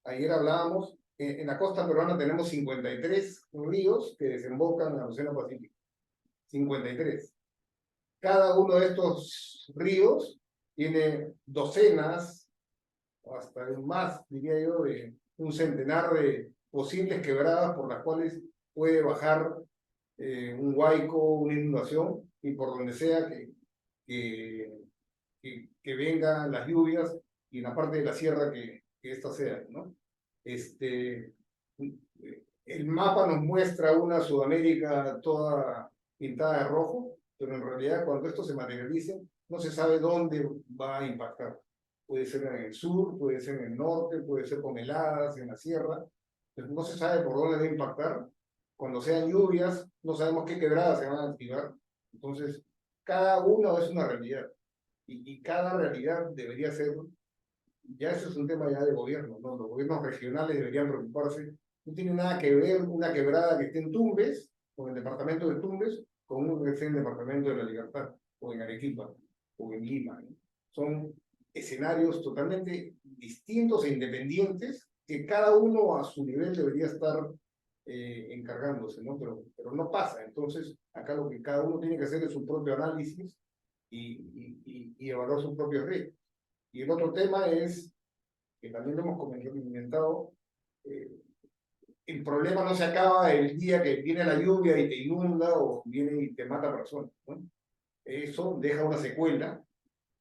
Ayer hablábamos, en la costa peruana tenemos 53 ríos que desembocan en el Océano Pacífico. 53. Cada uno de estos ríos tiene docenas, o hasta más, diría yo, de un centenar de posibles quebradas por las cuales puede bajar un huaico, una inundación, y por donde sea que, que vengan las lluvias y en la parte de la sierra que esta sea, ¿no? El mapa nos muestra una Sudamérica toda pintada de rojo, pero en realidad cuando esto se materialice, no se sabe dónde va a impactar. Puede ser en el sur, puede ser en el norte, puede ser con heladas, en la sierra, pero no se sabe por dónde va a impactar. Cuando sean lluvias, no sabemos qué quebradas se van a activar. Entonces, cada uno es una realidad. Y cada realidad debería ser, ya eso es un tema ya de gobierno, ¿no? Los gobiernos regionales deberían preocuparse. No tiene nada que ver una quebrada que esté en Tumbes, con el departamento de Tumbes, con uno que esté en el departamento de La Libertad, o en Arequipa, o en Lima, ¿no? Son escenarios totalmente distintos e independientes que cada uno a su nivel debería estar encargándose, ¿no? Pero no pasa. Entonces, acá lo que cada uno tiene que hacer es su propio análisis y evaluar sus propios riesgos. Y el otro tema es, que también lo hemos comentado, el problema no se acaba el día que viene la lluvia y te inunda o viene y te mata personas, ¿no? Eso deja una secuela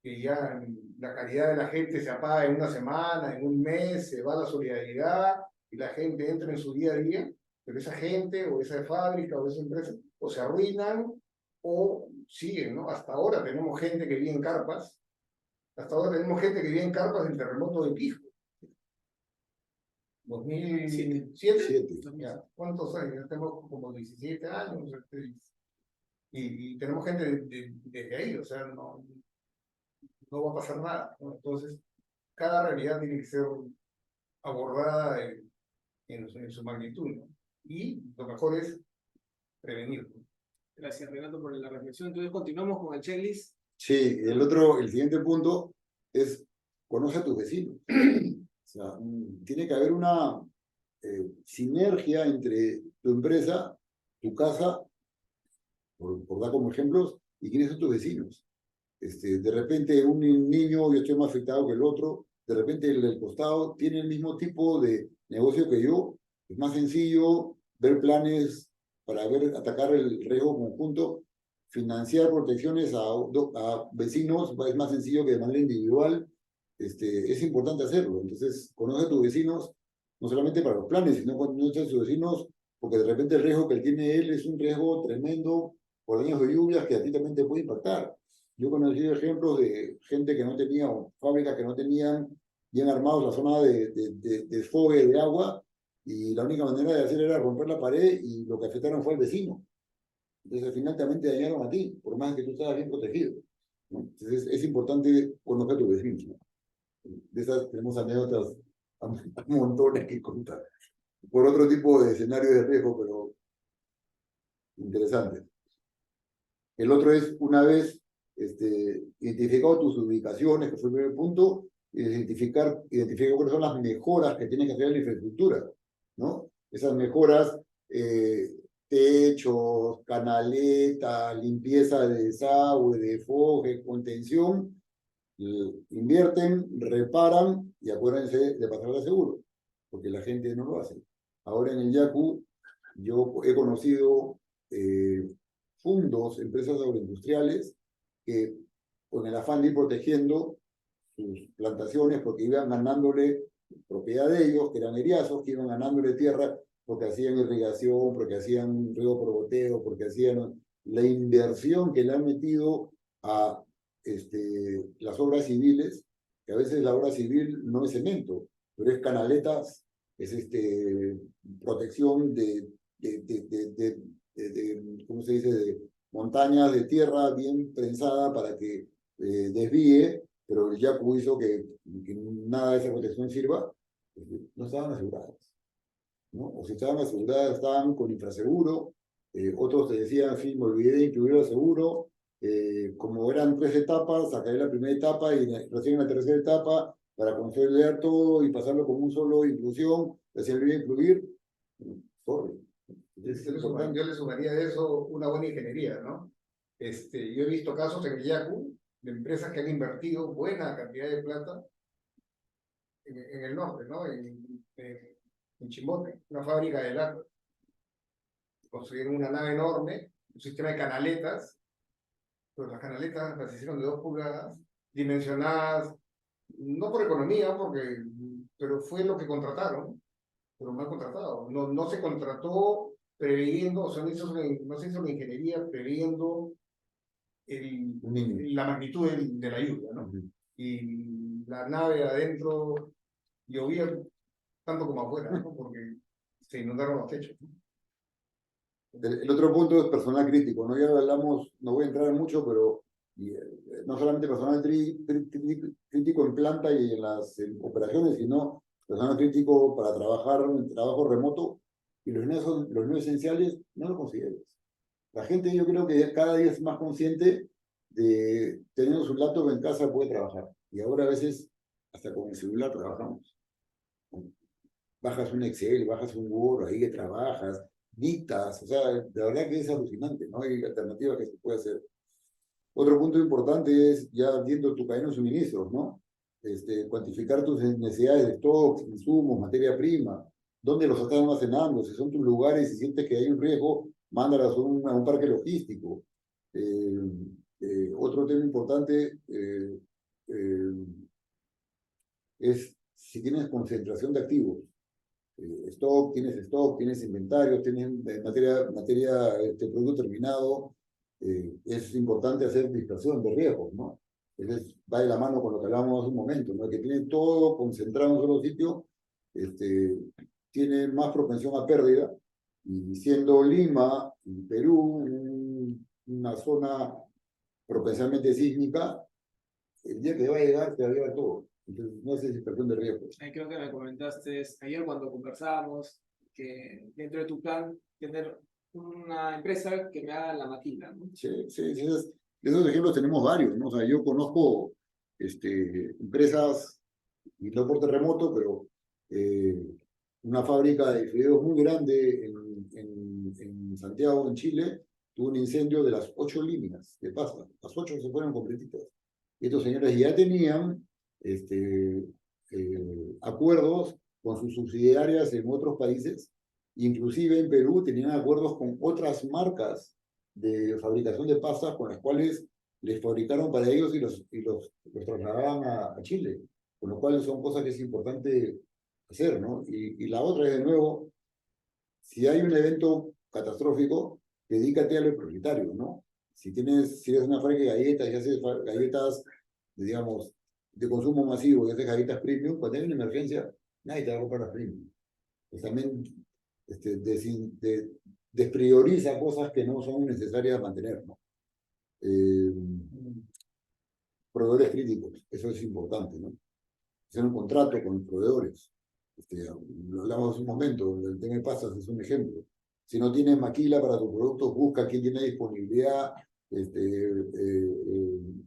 que ya la calidad de la gente se apaga en una semana, en un mes, se va la solidaridad y la gente entra en su día a día, pero esa gente o esa fábrica o esa empresa o se arruinan o siguen, ¿no? Hasta ahora tenemos gente que vive en carpas, hasta ahora tenemos gente que vive en carpas del terremoto de Pisco. 2007. Ya, ¿cuántos años? Ya tengo como 17 años. Y tenemos gente desde ahí, o sea, no va a pasar nada, ¿no? Entonces, cada realidad tiene que ser abordada en su magnitud, ¿no? Y lo mejor es prevenir, ¿no? Gracias, Renato, por la reflexión. Entonces, continuamos con el checklist. sí, el siguiente punto es conoce a tus vecinos. O sea, tiene que haber una sinergia entre tu empresa, tu casa, por dar como ejemplos, y quiénes son tus vecinos. De repente un niño, yo estoy más afectado que el otro, de repente el del costado tiene el mismo tipo de negocio que yo, es más sencillo ver planes para atacar el riesgo conjunto, financiar protecciones a vecinos, es más sencillo que de manera individual, es importante hacerlo. Entonces, conoce a tus vecinos, no solamente para los planes, sino conoce a sus vecinos, porque de repente el riesgo que tiene él es un riesgo tremendo por años de lluvias que a ti también te puede impactar. Yo he conocido ejemplos de gente que no tenía, o fábricas que no tenían bien armados la zona de desfogue de agua, y la única manera de hacer era romper la pared, y lo que afectaron fue al vecino. Entonces al final también te dañaron a ti, por más que tú estabas bien protegido, ¿no? Entonces es importante conocer a tus vecinos, ¿no? De esas tenemos anécdotas a montones que contar. Por otro tipo de escenario de riesgo, pero interesante. El otro es, una vez identificado tus ubicaciones, que fue el primer punto, identificar cuáles son las mejoras que tiene que hacer la infraestructura, ¿no? Esas mejoras, techos, canaletas, limpieza de desagüe, de fogue, contención, invierten, reparan y acuérdense de pasarla seguro, porque la gente no lo hace. Ahora en el Yaku, yo he conocido fundos, empresas agroindustriales, que con el afán de ir protegiendo sus plantaciones, porque iban ganándole propiedad de ellos, que eran eriazos, que iban ganándole tierra porque hacían irrigación, porque hacían riego por goteo, porque hacían la inversión que le han metido a las obras civiles, que a veces la obra civil no es cemento, pero es canaletas, es protección ¿cómo se dice?, de montañas de tierra bien prensada para que desvíe, pero el Yaku hizo que nada de esa protección sirva, no estaban aseguradas, ¿no? O si estaban aseguradas, estaban con infraseguro, otros te decían, sí, me olvidé de incluir el seguro, como eran 3 etapas, sacaré la primera etapa y recién la tercera etapa para consolidar todo y pasarlo como un solo inclusión, recién lo iba a incluir, sorry. Yo le sumaría a eso una buena ingeniería, ¿no? Yo he visto casos en el Yaku de empresas que han invertido buena cantidad de plata en el norte, ¿no? En Chimbote, una fábrica de lata. Construyeron una nave enorme, un sistema de canaletas, pero las canaletas las hicieron de 2 pulgadas, dimensionadas, no por economía, pero fue lo que contrataron, pero mal contratado. No se contrató previendo, o sea, no se hizo la ingeniería previendo la magnitud de la lluvia, ¿no? Y la nave adentro llovía tanto como afuera, ¿no? Porque se inundaron los techos, ¿no? El otro punto es personal crítico, ¿no? Ya hablamos, no voy a entrar en mucho, pero no solamente personal crítico en planta y en las operaciones, sino personal crítico para trabajar en trabajo remoto, y los no esenciales no lo consideres. La gente, yo creo que cada día es más consciente de teniendo su laptop en casa puede trabajar, y ahora a veces hasta con el celular trabajamos. Bajas un Excel, bajas un Word, ahí que trabajas, dictas, o sea, de verdad que es alucinante, ¿no? Hay alternativas que se puede hacer. Otro punto importante es, ya viendo tu cadena de suministros, ¿no? Cuantificar tus necesidades de stocks, insumos, materia prima, dónde los estás almacenando, si son tus lugares, si sientes que hay un riesgo, mándalas a un parque logístico. Otro tema importante es si tienes concentración de activos. Stock, tienes inventarios, tienes producto terminado, es importante hacer dispersión de riesgos, ¿no? Entonces, va de la mano con lo que hablábamos hace un momento, ¿no? El que tiene todo concentrado en un solo sitio, tiene más propensión a pérdida, y siendo Lima y Perú una zona propensamente sísmica, el día que va a llegar, te va a llevar todo. Entonces, no es dispersión de riesgos. Creo que me comentaste ayer cuando conversábamos que dentro de tu plan tener una empresa que me haga la maquila, ¿no? Sí, de esos ejemplos tenemos varios, ¿no? O sea, yo conozco empresas, y no por terremoto, pero una fábrica de fideos muy grande en Santiago, en Chile, tuvo un incendio de las 8 líneas de pasta. Las 8 se fueron completitas. Y estos señores ya tenían acuerdos con sus subsidiarias en otros países, inclusive en Perú tenían acuerdos con otras marcas de fabricación de pastas con las cuales les fabricaron para ellos y los trasladaban a Chile, con lo cual son cosas que es importante hacer, ¿no? Y la otra es, de nuevo, si hay un evento catastrófico, dedícate a lo prioritario, ¿no? Si eres una fábrica de galletas y haces galletas, digamos, de consumo masivo y haces galletas premium, cuando hay una emergencia, nadie te va a comprar las premium. Pues también desprioriza cosas que no son necesarias mantener, ¿no? Proveedores críticos, eso es importante, ¿no? Hacer un contrato con los proveedores. Lo hablamos hace un momento, el tema de pastas es un ejemplo. Si no tienes maquila para tus productos, busca quién tiene disponibilidad en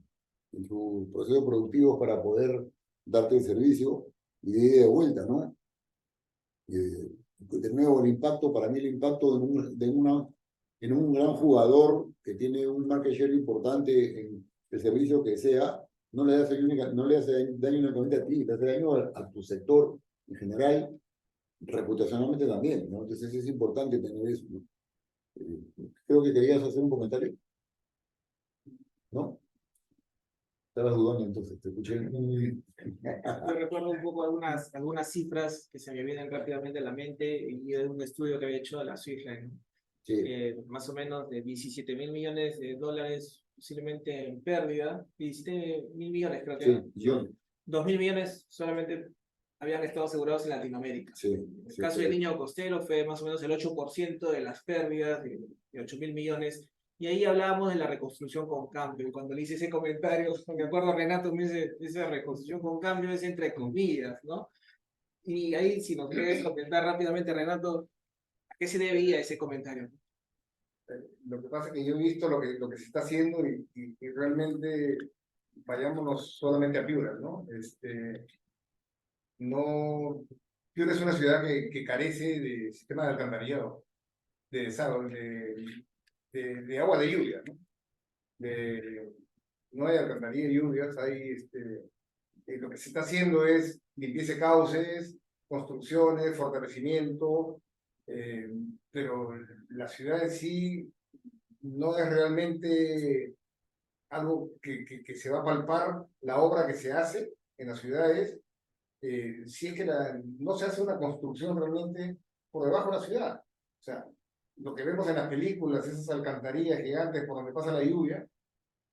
sus procesos productivos para poder darte el servicio, y de ida y de vuelta, ¿no? De nuevo, para mí el impacto en un gran jugador que tiene un market share importante en el servicio que sea, no le hace daño únicamente a ti, le hace daño a tu sector en general, reputacionalmente también, ¿no? Entonces es importante tener eso, ¿no? Creo que querías hacer un comentario, ¿no? Estabas dudando entonces, te escuché. Yo recuerdo un poco algunas cifras que se me vienen rápidamente a la mente y de un estudio que había hecho a la Swissline, ¿no? Sí, Más o menos de 17.000 millones de dólares, posiblemente en pérdida, 17.000 millones creo que sí, era, ¿no? yo, 2.000 millones solamente habían estado asegurados en Latinoamérica. sí, En el sí, caso del niño costero fue más o menos el 8% de las pérdidas de 8.000 millones. Y ahí hablábamos de la reconstrucción con cambio. Y cuando le hice ese comentario, me acuerdo Renato me dice, esa reconstrucción con cambio es entre comillas, ¿no? Y ahí si nos quieres comentar rápidamente, Renato, ¿a qué se debía ese comentario? Lo que pasa es que yo he visto lo que se está haciendo y realmente vayámonos solamente a Piura, ¿no? No, Piura es una ciudad que carece de sistema de alcantarillado, de desagüe, de agua de lluvia, ¿no? No hay alcantarilla de lluvias, lo que se está haciendo es limpieza de cauces, construcciones, fortalecimiento, eh, pero la ciudad en sí no es realmente algo que se va a palpar la obra que se hace en las ciudades, si es que no se hace una construcción realmente por debajo de la ciudad. O sea, lo que vemos en las películas, esas alcantarillas gigantes por donde pasa la lluvia,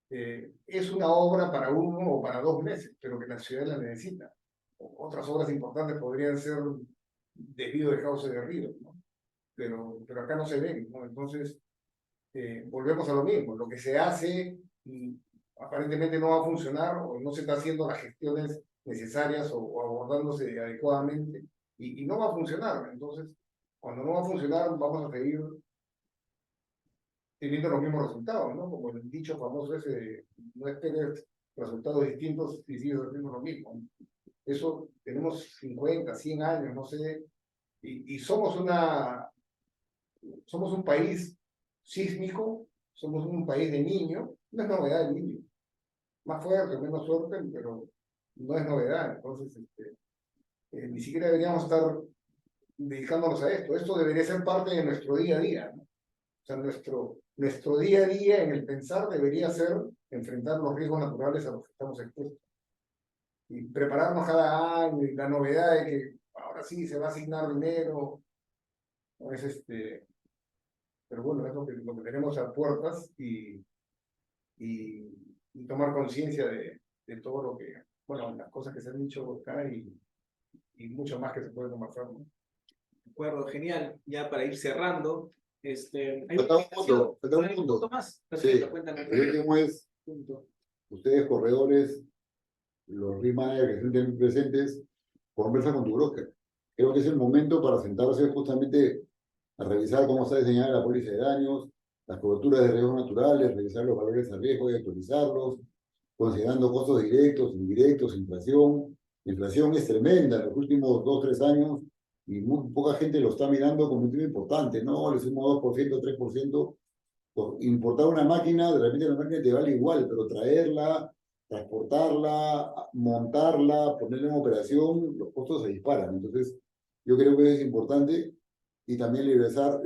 es una obra para 1 o para 2 meses, pero que la ciudad la necesita. Otras obras importantes podrían ser desvío de cauce de ríos, ¿no? Pero acá no se ven, ¿no? Entonces, volvemos a lo mismo. Lo que se hace aparentemente no va a funcionar o no se está haciendo las gestiones necesarias o abordándose adecuadamente y no va a funcionar. Entonces, cuando no va a funcionar, vamos a seguir teniendo los mismos resultados, ¿no? Como el dicho famoso ese de no esperes resultados distintos y sigues haciendo lo mismo. Eso tenemos 50, 100 años, no sé, y somos un país sísmico, somos un país de niños, no es novedad el niño, más fuerte, menos suerte, pero no es novedad, entonces ni siquiera deberíamos estar dedicándonos a esto, esto debería ser parte de nuestro día a día, ¿no? O sea, nuestro día a día en el pensar debería ser enfrentar los riesgos naturales a los que estamos expuestos. Y prepararnos cada año y la novedad de que ahora sí se va a asignar dinero, ¿no? Pero bueno, es lo que tenemos a puertas y tomar conciencia de todo lo que, bueno, las cosas que se han dicho acá y mucho más que se puede tomar forma. De acuerdo, genial. Ya para ir cerrando, hay falta un una punto, falta un ¿hay un punto. punto más? Sí, Perfecto, cuéntame. el último es, Punto. ustedes corredores, los RIM managers que estén presentes, conversa con tu broker. Creo que es el momento para sentarse justamente a revisar cómo está diseñada la póliza de daños, las coberturas de riesgos naturales, revisar los valores de riesgo y actualizarlos, considerando costos directos, indirectos, inflación. La inflación es tremenda en los últimos 2, 3 años y muy poca gente lo está mirando como un tema importante, ¿no? Le sumo 2%, 3%. Por importar una máquina, de repente la máquina te vale igual, pero traerla, transportarla, montarla, ponerla en operación, los costos se disparan. Entonces, yo creo que eso es importante y también revisar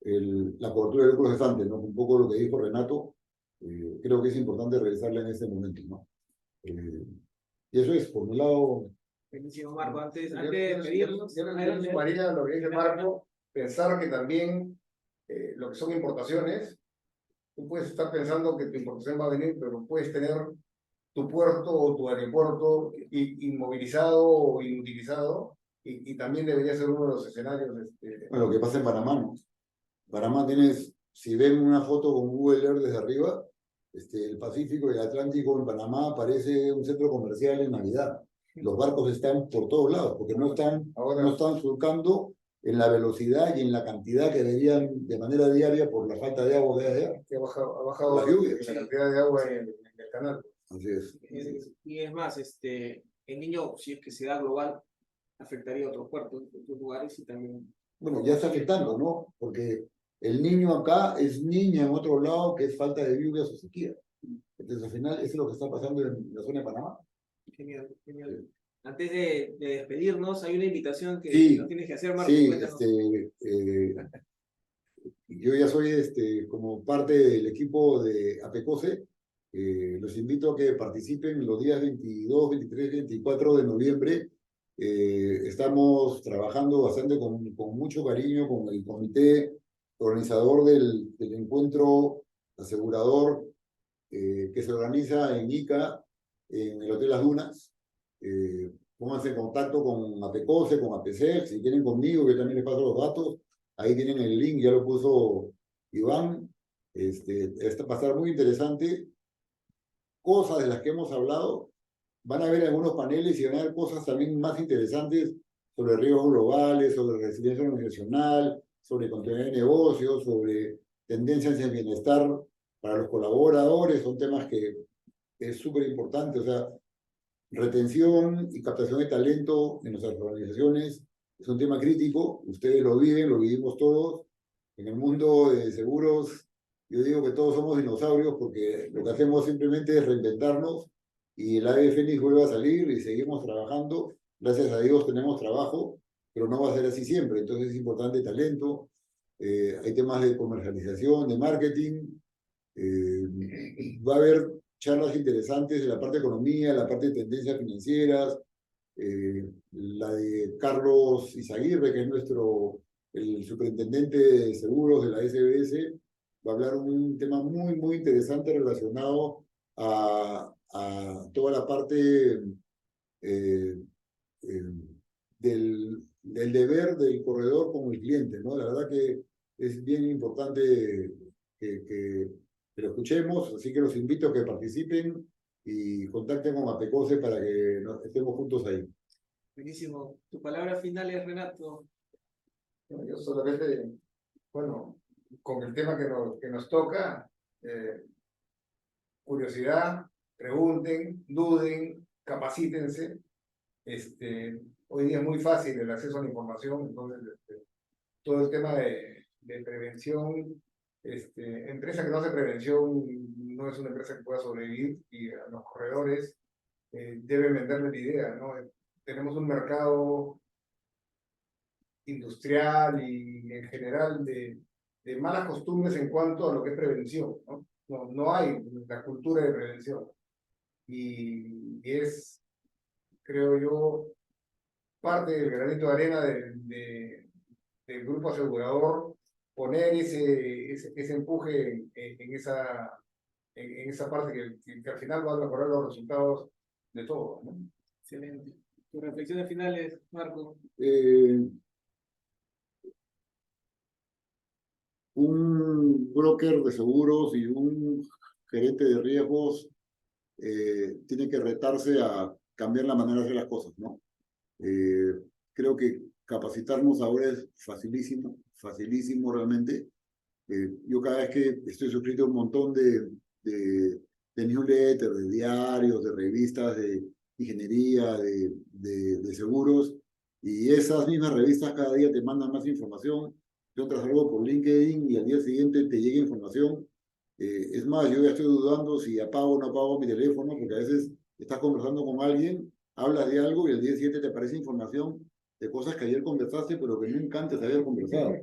la cobertura de lucros cesantes, ¿no? Un poco lo que dijo Renato, creo que es importante revisarla en este momento, ¿no? Y eso es, por un lado. Buenísimo, Marco. Antes Yo de pedirnos, le sumaría lo que dice Marco, pensar que también lo que son importaciones, tú puedes estar pensando que tu importación va a venir, pero puedes tener tu puerto o tu aeropuerto inmovilizado o inutilizado, y también debería ser uno de los escenarios. Bueno, lo que pasa en Panamá, ¿no? Panamá tienes, si ven una foto con Google Earth desde arriba, el Pacífico y el Atlántico en Panamá parece un centro comercial en Navidad. Los barcos están por todos lados, porque no están surcando en la velocidad y en la cantidad que debían de manera diaria por la falta de agua que hay allá. Que ha bajado La lluvia, la cantidad de agua en el canal. Así es. Y es más, el niño, si es que se da global, afectaría a otros puertos, otros lugares y también. Bueno, ya está afectando, ¿no? Porque el niño acá es niña en otro lado que es falta de lluvias o sequía. Entonces, al final, eso es lo que está pasando en la zona de Panamá. Genial, genial. Antes de despedirnos, hay una invitación que Sí, nos tienes que hacer, Marco. sí, Cuéntanos. yo ya soy como parte del equipo de APECOSE, Los invito a que participen los días 22, 23, 24 de noviembre. Estamos trabajando bastante con mucho cariño con el comité organizador del encuentro asegurador que se organiza en Ica, en el Hotel Las Dunas. Pónganse en contacto con APECOSE, con APESEC, si quieren conmigo, que también les paso los datos. Ahí tienen el link, ya lo puso Iván. Va a estar muy interesante. Cosas de las que hemos hablado, van a haber algunos paneles y van a haber cosas también más interesantes sobre riesgos globales, sobre resiliencia organizacional, sobre continuidad de negocios, sobre tendencias en bienestar para los colaboradores. Son temas que es súper importante. O sea, retención y captación de talento en nuestras organizaciones es un tema crítico. Ustedes lo viven, lo vivimos todos. En el mundo de seguros, yo digo que todos somos dinosaurios porque lo que hacemos simplemente es reinventarnos y el ave fénix vuelve a salir y seguimos trabajando. Gracias a Dios tenemos trabajo, pero no va a ser así siempre. Entonces es importante talento. Hay temas de comercialización, de marketing. Va a haber charlas interesantes de la parte de economía, la parte de tendencias financieras. La de Carlos Izaguirre, que es el superintendente de seguros de la SBS, va a hablar un tema muy, muy interesante relacionado a toda la parte del deber del corredor con el cliente, ¿no? La verdad que es bien importante que lo escuchemos, así que los invito a que participen y contacten con APECOSE para que estemos juntos ahí. Buenísimo. Tu palabra final es, Renato. Yo solamente, bueno, con el tema que nos toca, curiosidad, pregunten, duden, capacítense. Hoy día es muy fácil el acceso a la información, entonces todo el tema de prevención, empresa que no hace prevención no es una empresa que pueda sobrevivir, y a los corredores deben venderle la idea, ¿no? Tenemos un mercado industrial y en general de malas costumbres en cuanto a lo que es prevención, ¿no? No hay la cultura de prevención. Y es, creo yo, parte del granito de arena del grupo asegurador, poner ese empuje en esa parte que al final va a mejorar los resultados de todos, ¿no? Excelente. Tus reflexiones finales, Marco. Un broker de seguros y un gerente de riesgos tiene que retarse a cambiar la manera de hacer las cosas, ¿no? Creo que capacitarnos ahora es facilísimo, facilísimo realmente. Yo cada vez que estoy suscrito a un montón de newsletters, de diarios, de revistas de ingeniería, de seguros, y esas mismas revistas cada día te mandan más información. Tú entras algo por LinkedIn y al día siguiente te llega información. Es más, yo ya estoy dudando si apago o no apago mi teléfono, porque a veces estás conversando con alguien, hablas de algo y al día siguiente te aparece información de cosas que ayer conversaste, pero que nunca antes habías conversado.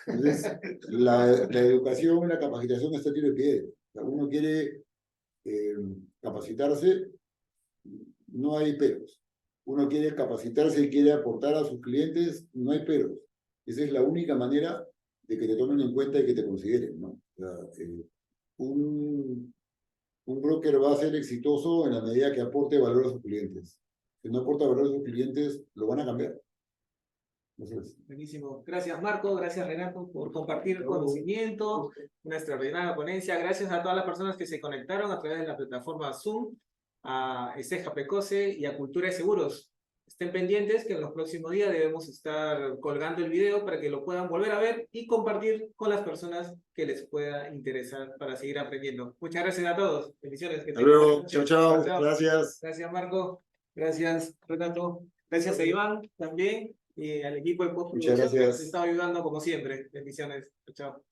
Entonces, la educación y la capacitación está a tiro de pie. Si uno quiere capacitarse, no hay peros. Uno quiere capacitarse y quiere aportar a sus clientes, no hay peros. Esa es la única manera de que te tomen en cuenta y que te consideren, ¿no? O sea, un broker va a ser exitoso en la medida que aporte valor a sus clientes. Si no aporta valor a sus clientes, lo van a cambiar. Buenísimo. Gracias, Marco. Gracias, Renato, por compartir conocimiento, una extraordinaria ponencia. Gracias a todas las personas que se conectaron a través de la plataforma Zoom, a ESEG APECOSE y a Cultura de Seguros. Estén pendientes que en los próximos días debemos estar colgando el video para que lo puedan volver a ver y compartir con las personas que les pueda interesar para seguir aprendiendo. Muchas gracias a todos. Bendiciones. Hasta luego. Chao, chao. Gracias. Gracias, Marco. Gracias, Renato. Gracias a Iván también y al equipo de postproducción que nos está ayudando como siempre. Bendiciones. Chao.